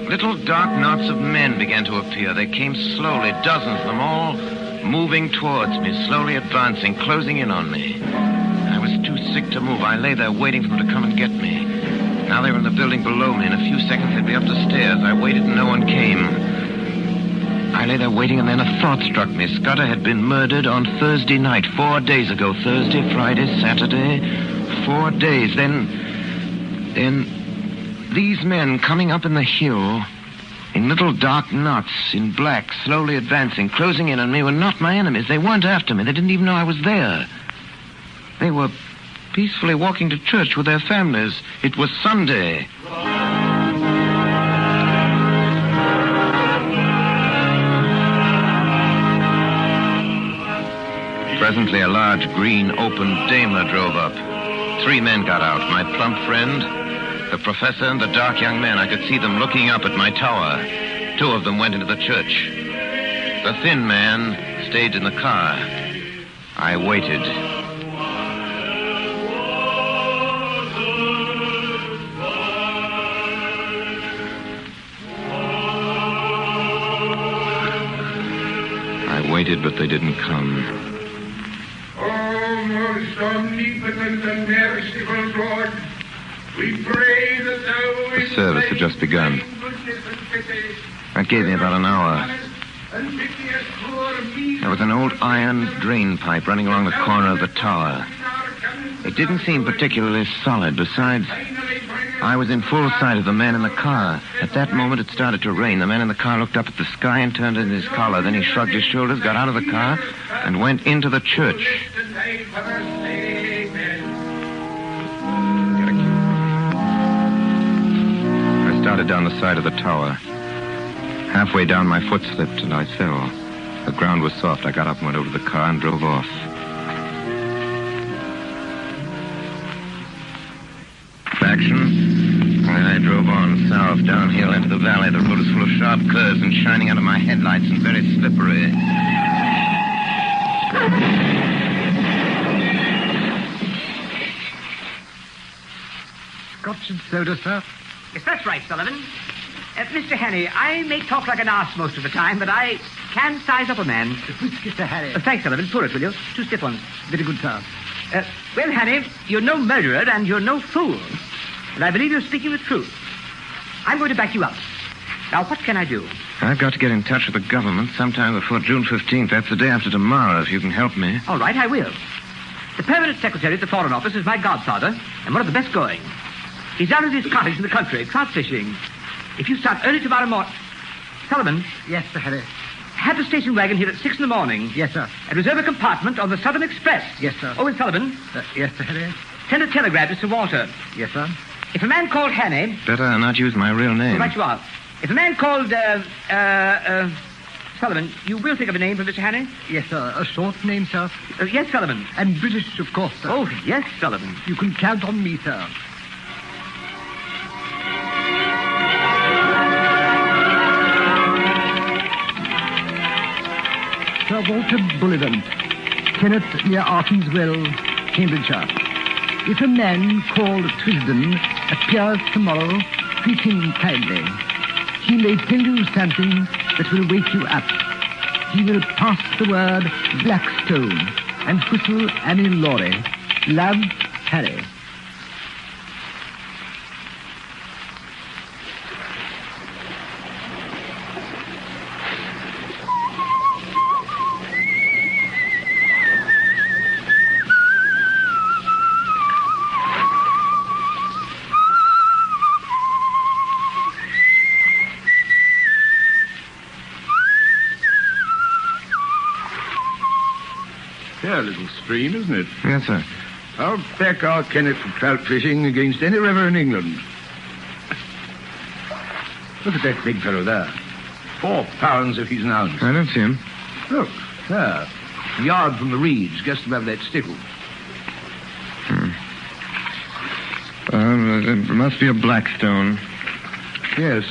little dark knots of men began to appear. They came slowly, dozens of them, all moving towards me, slowly advancing, closing in on me. I was too sick to move. I lay there waiting for them to come and get me. Now they were in the building below me. In a few seconds, they'd be up the stairs. I waited and no one came. I lay there waiting, and then a thought struck me. Scudder had been murdered on Thursday night, 4 days ago. Thursday, Friday, Saturday, 4 days. Then these men coming up in the hill in little dark knots in black, slowly advancing, closing in on me, were not my enemies. They weren't after me. They didn't even know I was there. They were peacefully walking to church with their families. It was Sunday. Presently, a large green open Daimler drove up. 3 men got out. My plump friend, the professor, and the dark young man. I could see them looking up at my tower. 2 of them went into the church. The thin man stayed in the car. I waited. I waited, but they didn't come. Oh, most omnipotent and merciful God, we pray that thou The service had just begun. That gave me about an hour. There was an old iron drain pipe running along the corner of the tower. It didn't seem particularly solid. Besides, I was in full sight of the man in the car. At that moment, it started to rain. The man in the car looked up at the sky and turned in his collar. Then he shrugged his shoulders, got out of the car, and went into the church. I started down the side of the tower. Halfway down, my foot slipped, and I fell. The ground was soft. I got up and went over to the car and drove off. Action. I drove on south, downhill into the valley. The road was full of sharp curves and shining out of my headlights and very slippery. Scotch and soda, sir? Yes, that's right, Sullivan. Mr. Hannay, I may talk like an ass most of the time, but I can size up a man. Whiskey, Sir Harry. Thanks, Sullivan. Pour it, will you? 2 stiff ones. Very good, sir. Well, Hannay, you're no murderer and you're no fool. And I believe you're speaking the truth. I'm going to back you up. Now, what can I do? I've got to get in touch with the government sometime before June 15th. That's the day after tomorrow, if you can help me. All right, I will. The permanent secretary at the Foreign Office is my godfather and one of the best going. He's down at his cottage in the country, trout fishing. If you start early tomorrow morning... Sullivan. Yes, Sir Harry. Have the station wagon here at 6 in the morning. Yes, sir. And reserve a compartment on the Southern Express. Yes, sir. Oh, and Sullivan. Yes, Sir Harry. Send a telegram to Sir Walter. Yes, sir. If a man called Hannay... Better not use my real name. Right you are. If a man called, Sullivan, you will think of a name for Mr. Hannay? Yes, sir. A short name, sir. Yes, Sullivan. And British, of course, sir. Oh, yes, Sullivan. You can count on me, sir. Sir Walter Bullivant, tenant near Arton's Well, Cambridgeshire. If a man called Twisden appears tomorrow, treat him kindly. He may tell you something that will wake you up. He will pass the word Blackstone and whistle Annie Laurie. Love, Harry. Fair little stream, isn't it? Yes, sir. I'll back our Kenneth for trout fishing against any river in England. Look at that big fellow there. 4 pounds if he's an ounce. I don't see him. Look, there. A yard from the reeds, just above that stickle. It must be a Blackstone. Yes.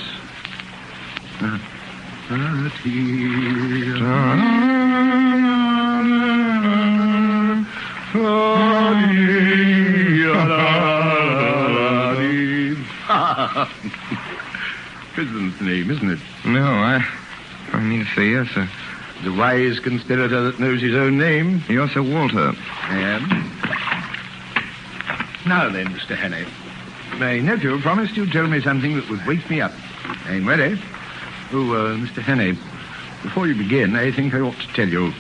Prison's name, isn't it? No, I mean to say yes, sir. The wise conspirator that knows his own name. You're Sir Walter. I am. Now then, Mr. Hannay. My nephew promised you'd tell me something that would wake me up. I'm ready. Oh, Mr. Hannay, before you begin, I think I ought to tell you.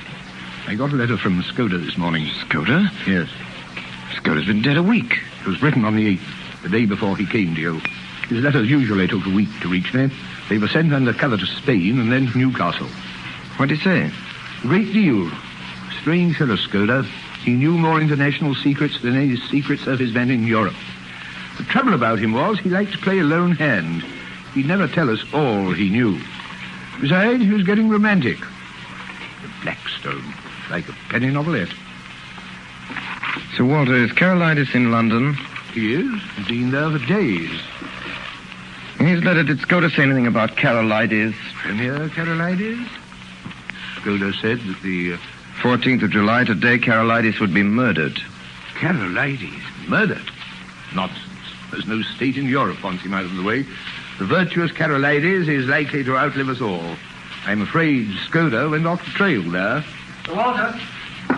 I got a letter from Skoda this morning. Skoda? Yes. Skoda's been dead a week. It was written on the 8th, the day before he came to you. His letters usually took a week to reach me. They were sent under cover to Spain and then to Newcastle. What did he say? Great deal. Strange fellow, Skoda. He knew more international secrets than any Secret Service man in Europe. The trouble about him was he liked to play a lone hand. He'd never tell us all he knew. Besides, he was getting romantic. The Blackstone. like a penny novelette. Sir Walter, is Carolitis in London? He is. He's been there for days. In his letter, did Skoda say anything about Carolitis? Premier Carolitis? Skoda said that the 14th of July, today, Carolitis would be murdered. Carolitis? Murdered? Nonsense. There's no state in Europe wants him out of the way. The virtuous Carolitis is likely to outlive us all. I'm afraid Skoda went off the trail there. Sir Walter?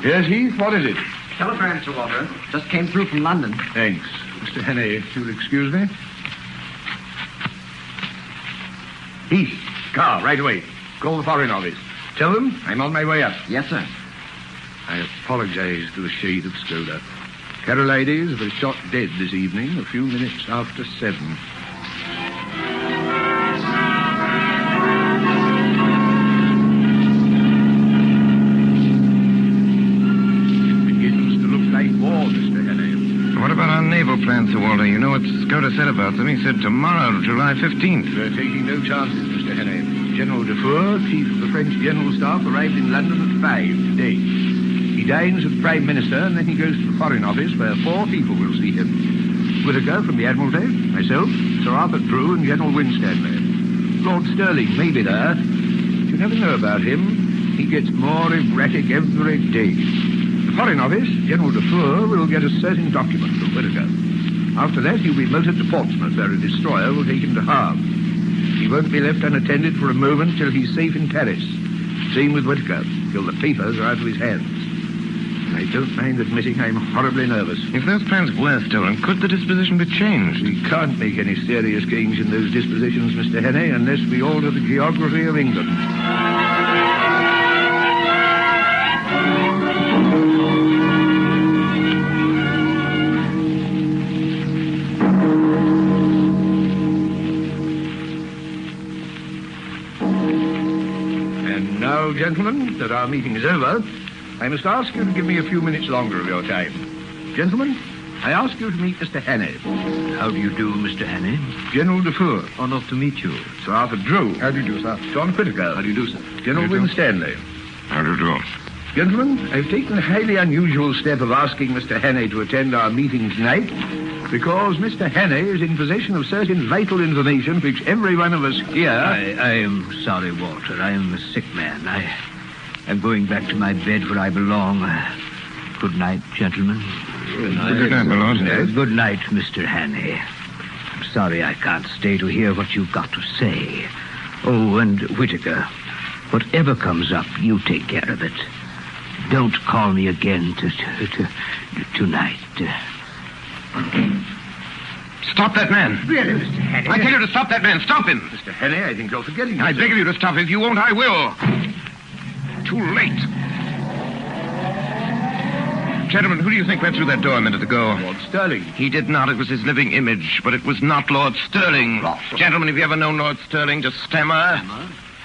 Yes, Heath, what is it? Telegram, Sir Walter. Just came through from London. Thanks. Mr. Henney, if you'll excuse me. Heath, car, right away. Call the Foreign Office. Tell them I'm on my way up. Yes, sir. I apologize to the shade of Skoda. Carolitis was shot dead this evening, a few minutes after 7. It begins to look like war, Mr. Henney. What about our naval plans, Sir Walter? You know what Skoda said about them? He said tomorrow, July 15th. We're taking no chances, Mr. Henney. General Dufour, chief of the French General Staff, arrived in London at 5 today. He dines with the Prime Minister, and then he goes to the Foreign Office, where 4 people will see him. Whittaker from the Admiralty, myself, Sir Arthur Drew, and General Winstanley. Lord Stirling may be there. You never know about him. He gets more erratic every day. The Foreign Office, General Dufour, will get a certain document from Whittaker. After that, he'll be motored to Portsmouth, where a destroyer will take him to Havre. He won't be left unattended for a moment till he's safe in Paris. Same with Whittaker, till the papers are out of his hands. I don't mind admitting I'm horribly nervous. If those plans were stolen, could the disposition be changed? We can't make any serious change in those dispositions, Mr. Henney, unless we alter the geography of England. And now, gentlemen, that our meeting is over, I must ask you to give me a few minutes longer of your time. Gentlemen, I ask you to meet Mr. Henney. How do you do, Mr. Henney? General Dufour. Honored to meet you. Sir Arthur Drew. How do you do, sir? John Whittaker. How do you do, sir? General Winstanley. How do you do? Gentlemen, I've taken the highly unusual step of asking Mr. Henney to attend our meeting tonight because Mr. Henney is in possession of certain vital information which every one of us here... I am sorry, Walter. I am a sick man. I'm going back to my bed where I belong. Good night, gentlemen. Good night, my lord. Good night, Mr. Hannay. I'm sorry I can't stay to hear what you've got to say. Oh, and Whittaker, whatever comes up, you take care of it. Don't call me again tonight. Stop that man. Really, Mr. Henney? I tell you to stop that man. Stop him. Mr. Henney, I think you're forgetting. I beg of you to stop him. If you won't, I will. Too late. Gentlemen, who do you think went through that door a minute ago? Lord Stirling. He did not. It was his living image, but it was not Lord Stirling. Gentlemen, have you ever known Lord Stirling to stammer?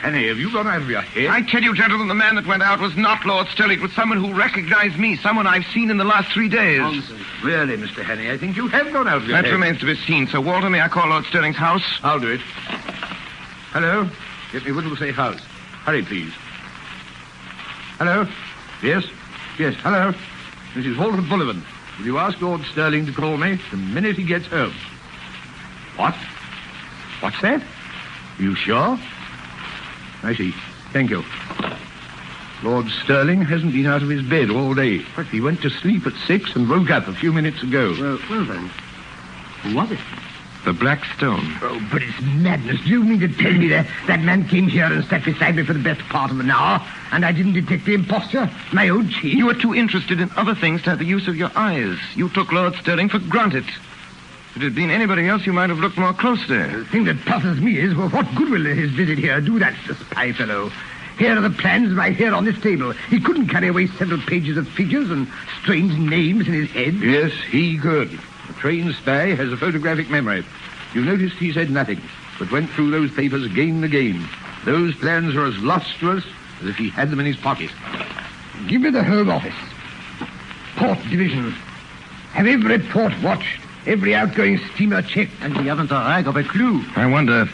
Henney, have you gone out of your head? I tell you, gentlemen, the man that went out was not Lord Stirling. It was someone who recognized me, someone I've seen in the last 3 days. Nonsense. Really, Mr. Henney, I think you have gone out of your head. That remains to be seen. So, Walter, may I call Lord Stirling's house? I'll do it. Hello? Get me Whittlesey House. Hurry, please. Hello? Yes? Yes, hello? This is Walter Bullivant. Will you ask Lord Stirling to call me the minute he gets home? What? What's that? Are you sure? I see. Thank you. Lord Stirling hasn't been out of his bed all day. He went to sleep at 6 and woke up a few minutes ago. Well then. Who was it? The Black Stone. Oh, but it's madness. Do you mean to tell me that man came here and sat beside me for the best part of an hour, and I didn't detect the imposture? My old chief? You were too interested in other things to have the use of your eyes. You took Lord Stirling for granted. If it had been anybody else, you might have looked more closely. The thing that puzzles me is, well, what good will his visit here do that spy fellow? Here are the plans right here on this table. He couldn't carry away several pages of figures and strange names in his head. Yes, he could. A trained spy has a photographic memory. You noticed he said nothing, but went through those papers again and again. Those plans are as lost to us as if he had them in his pocket. Give me the Home Office. Port Division. Have every port watched, every outgoing steamer checked. And we haven't a rag of a clue. I wonder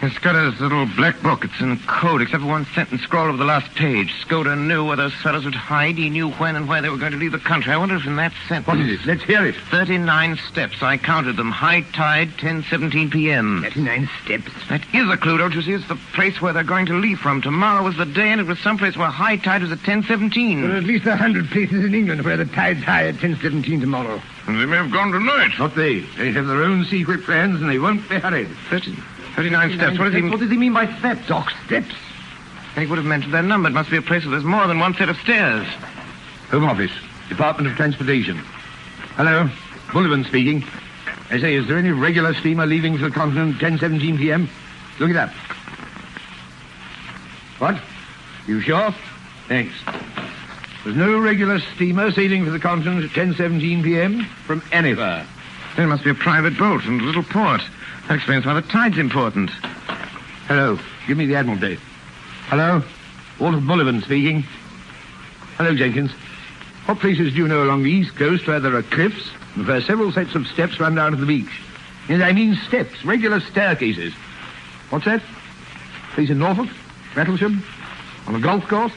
It's got his little black book. It's in code, except for one sentence scrawled over the last page. Skoda knew where those fellows would hide. He knew when and where they were going to leave the country. I wonder if in that sentence... What is it? Let's hear it. 39 steps. I counted them. High tide, 10:17 p.m. 39 steps. That is a clue, don't you see? It's the place where they're going to leave from. Tomorrow was the day, and it was someplace where high tide was at 10:17. There are at least 100 places in England where the tide's high at 10:17 tomorrow. And they may have gone tonight. Not they. They have their own secret plans, and they won't be hurried. 39 steps. What does he mean by steps? Dock steps. He would have mentioned their number. It must be a place where there's more than one set of stairs. Home Office, Department of Transportation. Hello, Bullivant speaking. I say, is there any regular steamer leaving for the continent at 10:17 p.m.? Look it up. What? You sure? Thanks. There's no regular steamer sailing for the continent at 10:17 p.m. from anywhere. There must be a private boat from a little port. That explains why the tide's important. Hello. Give me the Admiralty. Hello. Walter Bullivant speaking. Hello, Jenkins. What places do you know along the east coast where there are cliffs and where several sets of steps run down to the beach? Yes, I mean steps, regular staircases. What's that? Place in Norfolk? Rattlesham? On a golf course?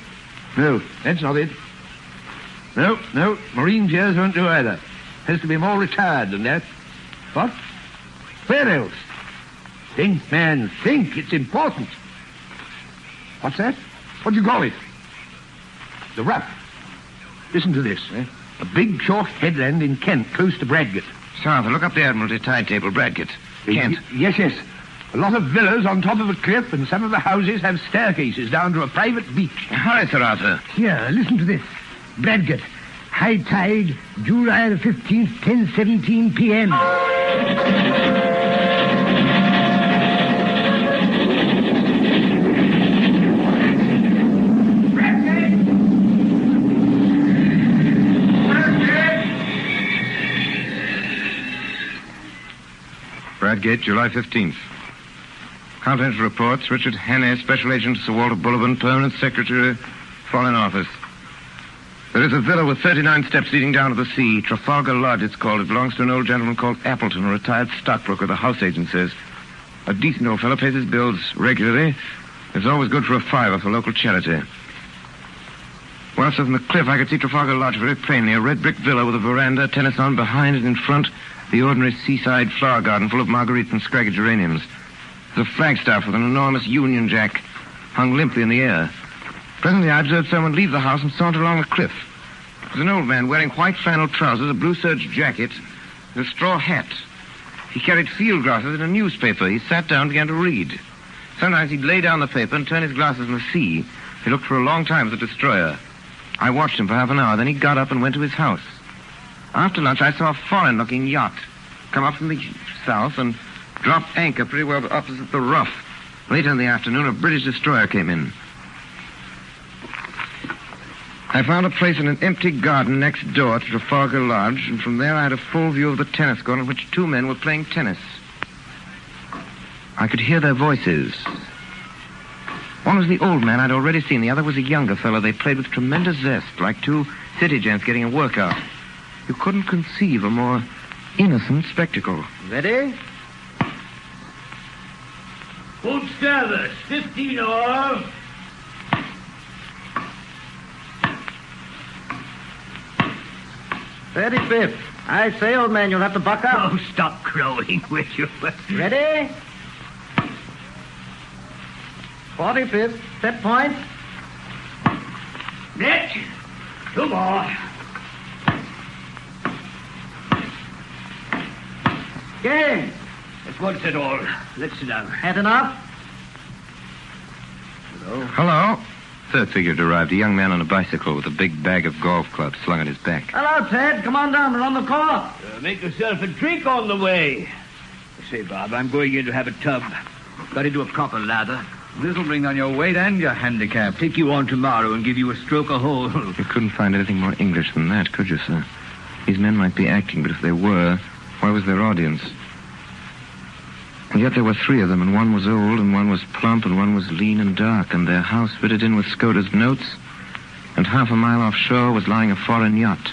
No, that's not it. No. Marine piers won't do either. Has to be more retired than that. What? Where else? Think, man, think. It's important. What's that? What do you call it? The Rough. Listen to this. A big, short headland in Kent, close to Bradgate. Sir Arthur, look up the Admiralty timetable, Bradgate. Kent. Yes. A lot of villas on top of a cliff, and some of the houses have staircases down to a private beach. Hurry, Sir Arthur. Here, listen to this. Bradgate. High tide, July the 15th, 10:17 p.m. Bradgate, July 15th. Confidential reports. Richard Hannay, Special Agent to Sir Walter Bullivant, Permanent Secretary, Foreign Office. There is a villa with 39 steps leading down to the sea. Trafalgar Lodge, it's called. It belongs to an old gentleman called Appleton, a retired stockbroker, the house agent says. A decent old fellow, pays his bills regularly. It's always good for a fiver for local charity. Once from the cliff, I could see Trafalgar Lodge very plainly. A red brick villa with a veranda, tennis on behind it, in front, the ordinary seaside flower garden full of marguerites and scraggy geraniums. There's a flagstaff with an enormous Union Jack hung limply in the air. Presently, I observed someone leave the house and saunter along the cliff. It was an old man wearing white flannel trousers, a blue serge jacket, and a straw hat. He carried field glasses and a newspaper. He sat down and began to read. Sometimes he'd lay down the paper and turn his glasses in the sea. He looked for a long time at the destroyer. I watched him for half an hour. Then he got up and went to his house. After lunch, I saw a foreign-looking yacht come up from the south and drop anchor pretty well opposite the Rough. Later in the afternoon, a British destroyer came in. I found a place in an empty garden next door to Trafalgar Lodge, and from there I had a full view of the tennis court on which two men were playing tennis. I could hear their voices. One was the old man I'd already seen. The other was a younger fellow. They played with tremendous zest, like two city gents getting a workout. You couldn't conceive a more innocent spectacle. Ready? Full service, 15 all. Thirty-fifth. I say, old man, you'll have to buck up. Oh, stop crowing, will you? Ready? 45th. Set point. Net. Two more. Game. That's once it all. Let's sit down. Had enough? Hello. Third figure had arrived, a young man on a bicycle with a big bag of golf clubs slung at his back. Hello, Ted. Come on down. We're on the course. Make yourself a drink on the way. Say, Bob, I'm going in to have a tub. Got into a proper lather. This'll bring down your weight and your handicap. Take you on tomorrow and give you a stroke a hole. You couldn't find anything more English than that, could you, sir? These men might be acting, but if they were, why was their audience? And yet there were three of them, and one was old, and one was plump, and one was lean and dark, and their house fitted in with Skoda's notes, and half a mile offshore was lying a foreign yacht.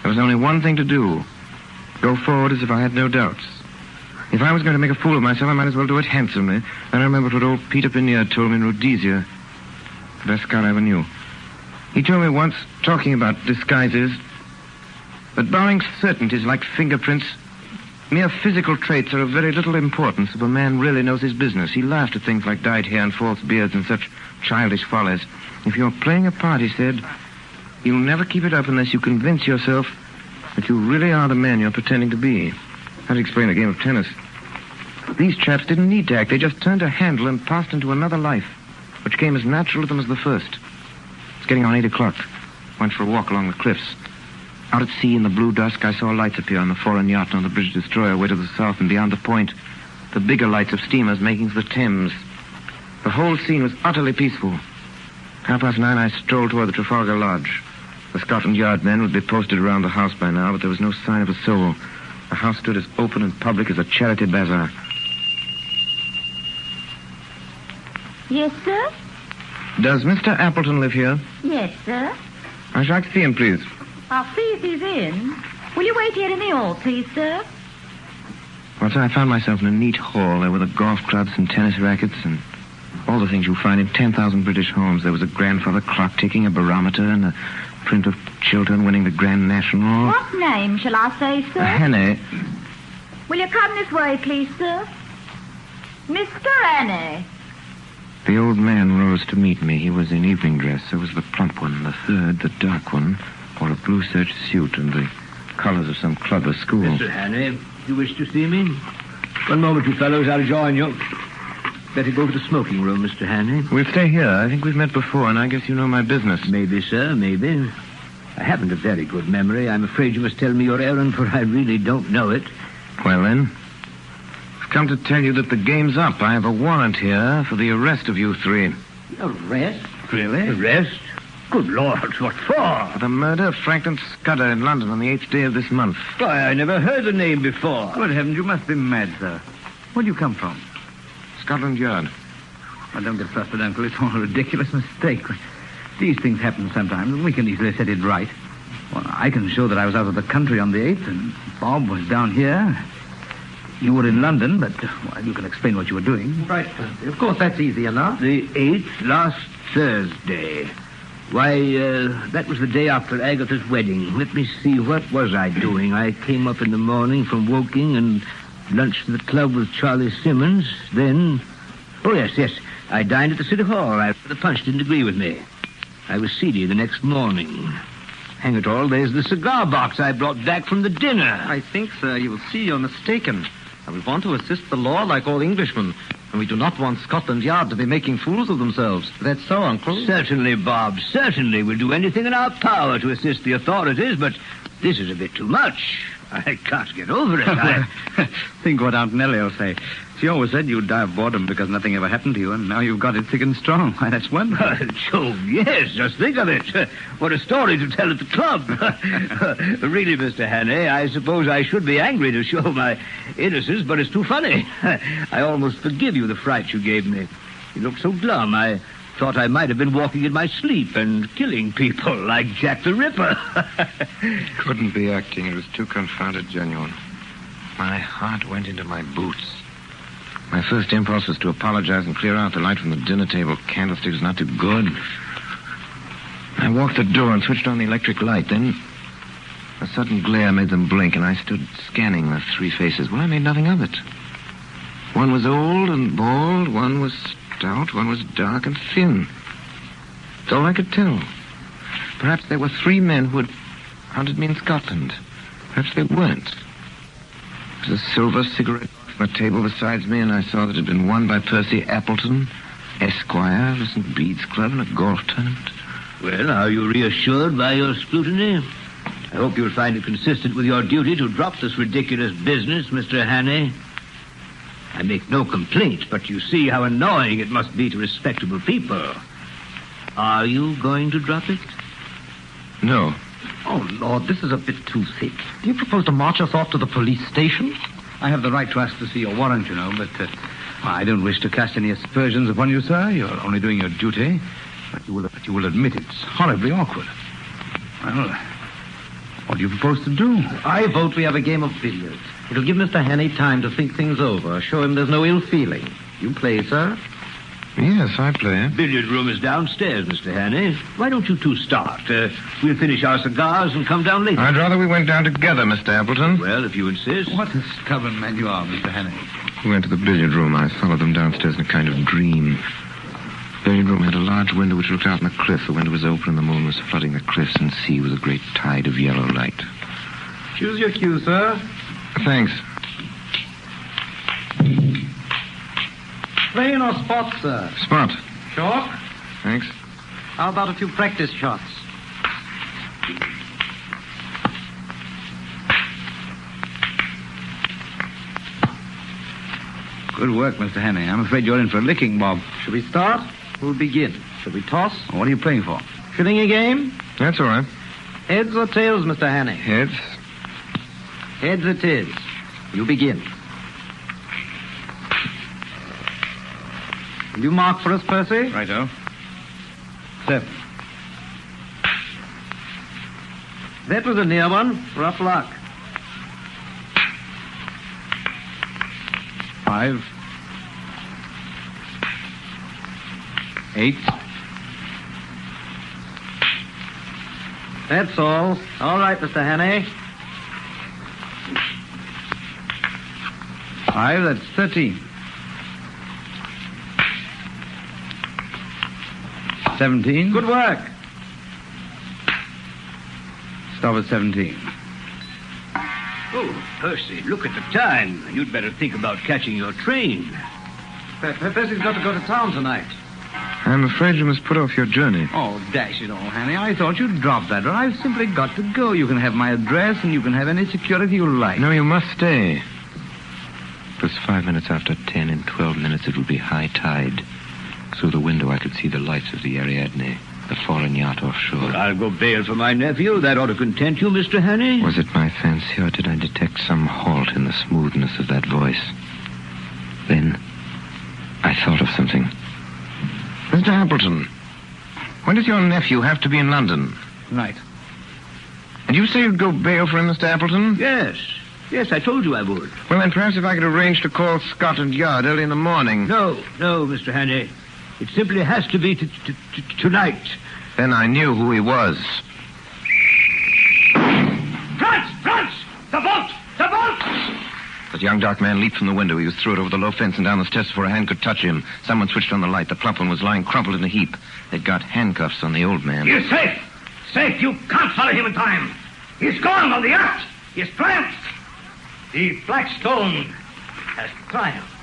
There was only one thing to do. Go forward as if I had no doubts. If I was going to make a fool of myself, I might as well do it handsomely. Then I remembered what old Peter Pinier told me in Rhodesia. The best scout I ever knew. He told me once, talking about disguises, that barring certainties like fingerprints, mere physical traits are of very little importance if a man really knows his business. He laughed at things like dyed hair and false beards and such childish follies. If you're playing a part, he said, you'll never keep it up unless you convince yourself that you really are the man you're pretending to be. That'd explain a game of tennis. These chaps didn't need to act. They just turned a handle and passed into another life, which came as natural to them as the first. It's getting on 8 o'clock. Went for a walk along the cliffs. Out at sea in the blue dusk, I saw lights appear on the foreign yacht and on the British destroyer away to the south, and beyond the point, the bigger lights of steamers making for the Thames. The whole scene was utterly peaceful. 9:30, I strolled toward the Trafalgar Lodge. The Scotland Yard men would be posted around the house by now, but there was no sign of a soul. The house stood as open and public as a charity bazaar. Yes, sir? Does Mr. Appleton live here? Yes, sir. I should like to see him, please. I'll see if he's in. Will you wait here in the hall, please, sir? Well, so I found myself in a neat hall. There were the golf clubs and tennis rackets and all the things you find in 10,000 British homes. There was a grandfather clock ticking, a barometer, and a print of Chiltern winning the Grand National. What name shall I say, sir? Hannay. Will you come this way, please, sir? Mr. Annie. The old man rose to meet me. He was in evening dress. So was the plump one. The third, the dark one, wore a blue serge suit and the colors of some club or school. Mr. Hannay, you wish to see me? One moment, you fellows. I'll join you. Better go to the smoking room, Mr. Hannay. We'll stay here. I think we've met before, and I guess you know my business. Maybe, sir, maybe. I haven't a very good memory. I'm afraid you must tell me your errand, for I really don't know it. Well, then, I've come to tell you that the game's up. I have a warrant here for the arrest of you three. Arrest? Really? Arrest? Good Lord, what for? For the murder of Franklin Scudder in London on the 8th day of this month. Why, I never heard the name before. Good heavens, you must be mad, sir. Where do you come from? Scotland Yard. Oh, don't get flustered, Uncle. It's all a ridiculous mistake. These things happen sometimes, and we can easily set it right. Well, I can show that I was out of the country on the 8th, and Bob was down here. You were in London, but well, you can explain what you were doing. Right, of course, that's easy enough. The 8th, last Thursday. Why, that was the day after Agatha's wedding. Let me see, what was I doing? I came up in the morning from Woking and lunched at the club with Charlie Simmons. Then, oh, yes, I dined at the City Hall. The punch didn't agree with me. I was seedy the next morning. Hang it all, there's the cigar box I brought back from the dinner. I think, sir, you will see you're mistaken. We want to assist the law like all Englishmen, and we do not want Scotland Yard to be making fools of themselves. That's so, Uncle. Certainly, Bob, certainly. We'll do anything in our power to assist the authorities, but this is a bit too much. I can't get over it. Think what Aunt Nellie will say. She always said you'd die of boredom because nothing ever happened to you, and now you've got it thick and strong. Why, that's wonderful. Oh, yes, just think of it. What a story to tell at the club. Really, Mr. Hannay, I suppose I should be angry to show my innocence, but it's too funny. I almost forgive you the fright you gave me. You looked so glum, I thought I might have been walking in my sleep and killing people like Jack the Ripper. Couldn't be acting. It was too confounded genuine. My heart went into my boots. My first impulse was to apologize and clear out. The light from the dinner table candlestick was not too good. I walked the door and switched on the electric light. Then a sudden glare made them blink, and I stood scanning the three faces. Well, I made nothing of it. One was old and bald, one was stout, one was dark and thin. That's all I could tell. Perhaps there were three men who had hunted me in Scotland. Perhaps they weren't. There was a silver cigarette on the table beside me, and I saw that it had been won by Percy Appleton, Esquire, of the St. Bede's Club, in a golf tournament. Well, are you reassured by your scrutiny? I hope you'll find it consistent with your duty to drop this ridiculous business, Mr. Hannay. I make no complaint, but you see how annoying it must be to respectable people. Are you going to drop it? No. Oh, Lord, this is a bit too thick. Do you propose to march us off to the police station? I have the right to ask to see your warrant, you know, but I don't wish to cast any aspersions upon you, sir. You're only doing your duty. But you will admit it's horribly awkward. Well, what do you propose to do? I vote we have a game of billiards. It'll give Mr. Hannay time to think things over, show him there's no ill feeling. You play, sir? Yes, I play. Billiard room is downstairs, Mr. Hannay. Why don't you two start? We'll finish our cigars and come down later. I'd rather we went down together, Mr. Appleton. Well, if you insist. What a stubborn man you are, Mr. Hannay. We went to the billiard room. I followed them downstairs in a kind of dream. The billiard room had a large window which looked out on the cliff. The window was open and the moon was flooding the cliffs and sea with a great tide of yellow light. Choose your cue, sir. Thanks. Plain or spot, sir? Spot. Chalk? Thanks. How about a few practice shots? Good work, Mr. Hannay. I'm afraid you're in for a licking, Bob. Should we start? Who'll begin? Should we toss? What are you playing for? Shilling a game? That's all right. Heads or tails, Mr. Hannay? Heads. Heads it is. You begin. Will you mark for us, Percy? Righto. 7. That was a near one. Rough luck. 5. 8. That's all. All right, Mr. Hannay. 5, that's 13. 17. Good work. Stop at 17. Oh, Percy, look at the time. You'd better think about catching your train. Percy's got to go to town tonight. I'm afraid you must put off your journey. Oh, dash it all, Hannay. I thought you'd drop that, but I've simply got to go. You can have my address, and you can have any security you like. No, you must stay. It was 5 minutes after 10. In 12 minutes it will be high tide. Through the window I could see the lights of the Ariadne, the foreign yacht offshore. Well, I'll go bail for my nephew. That ought to content you, Mr. Hannay. Was it my fancy, or did I detect some halt in the smoothness of that voice? Then I thought of something. Mr. Appleton, when does your nephew have to be in London? Right. And you say you'd go bail for him, Mr. Appleton? Yes. Yes, I told you I would. Well, then perhaps if I could arrange to call Scotland Yard early in the morning. No, Mr. Hannay. It simply has to be tonight. Then I knew who he was. France! The boat! The young dark man leaped from the window. He was through it over the low fence and down the steps before a hand could touch him. Someone switched on the light. The plump one was lying crumpled in a heap. They'd got handcuffs on the old man. You're safe! Safe! You can't follow him in time! He's gone on the yacht! He's triumphed! The Black Stone has triumphed.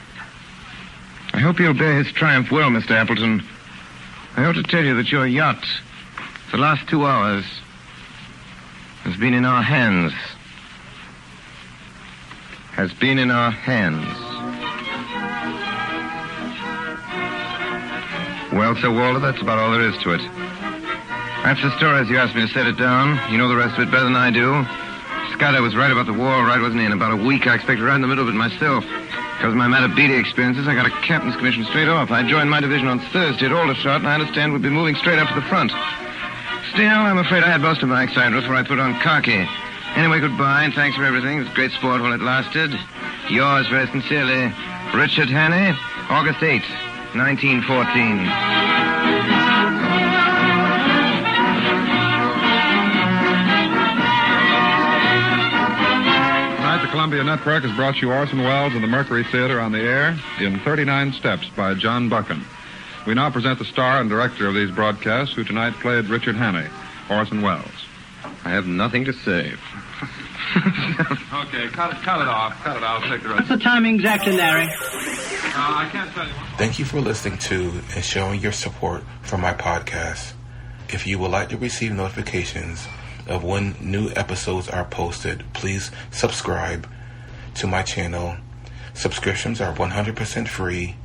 I hope you'll bear his triumph well, Mr. Appleton. I ought to tell you that your yacht, for the last 2 hours, has been in our hands. Has been in our hands. Well, Sir Walter, that's about all there is to it. That's the story as you asked me to set it down. You know the rest of it better than I do. Scudder was right about the war, right wasn't he? In about a week, I expect right in the middle of it myself. Because of my Matabidi experiences, I got a captain's commission straight off. I joined my division on Thursday at Aldershot, and I understand we'll be moving straight up to the front. Still, I'm afraid I had most of my excitement before I put on khaki. Anyway, goodbye, and thanks for everything. It was great sport while it lasted. Yours very sincerely, Richard Hannay, August 8, 1914. The Columbia Network has brought you Orson Welles and the Mercury Theatre on the air in 39 Steps by John Buchan. We now present the star and director of these broadcasts, who tonight played Richard Hannay, Orson Welles. I have nothing to say. Okay, cut it off. I'll take the rest. What's the time exactly, Larry? I can't tell you. Thank you for listening to and showing your support for my podcast. If you would like to receive notifications of when new episodes are posted, please subscribe to my channel. Subscriptions are 100% free,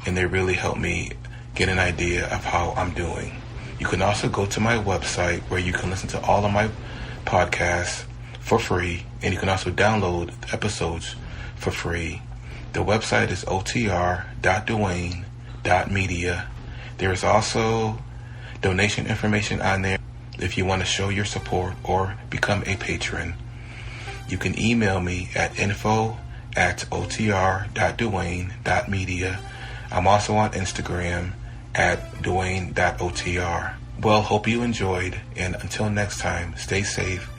and they really help me get an idea of how I'm doing. You can also go to my website where you can listen to all of my podcasts for free, and you can also download episodes for free. The website is otr.duane.media. There is also donation information on there if you want to show your support or become a patron. You can email me at info@otr.duane.media. I'm also on Instagram at duane.otr. Well, hope you enjoyed, and until next time, stay safe,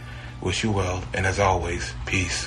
wish you well, and as always, peace.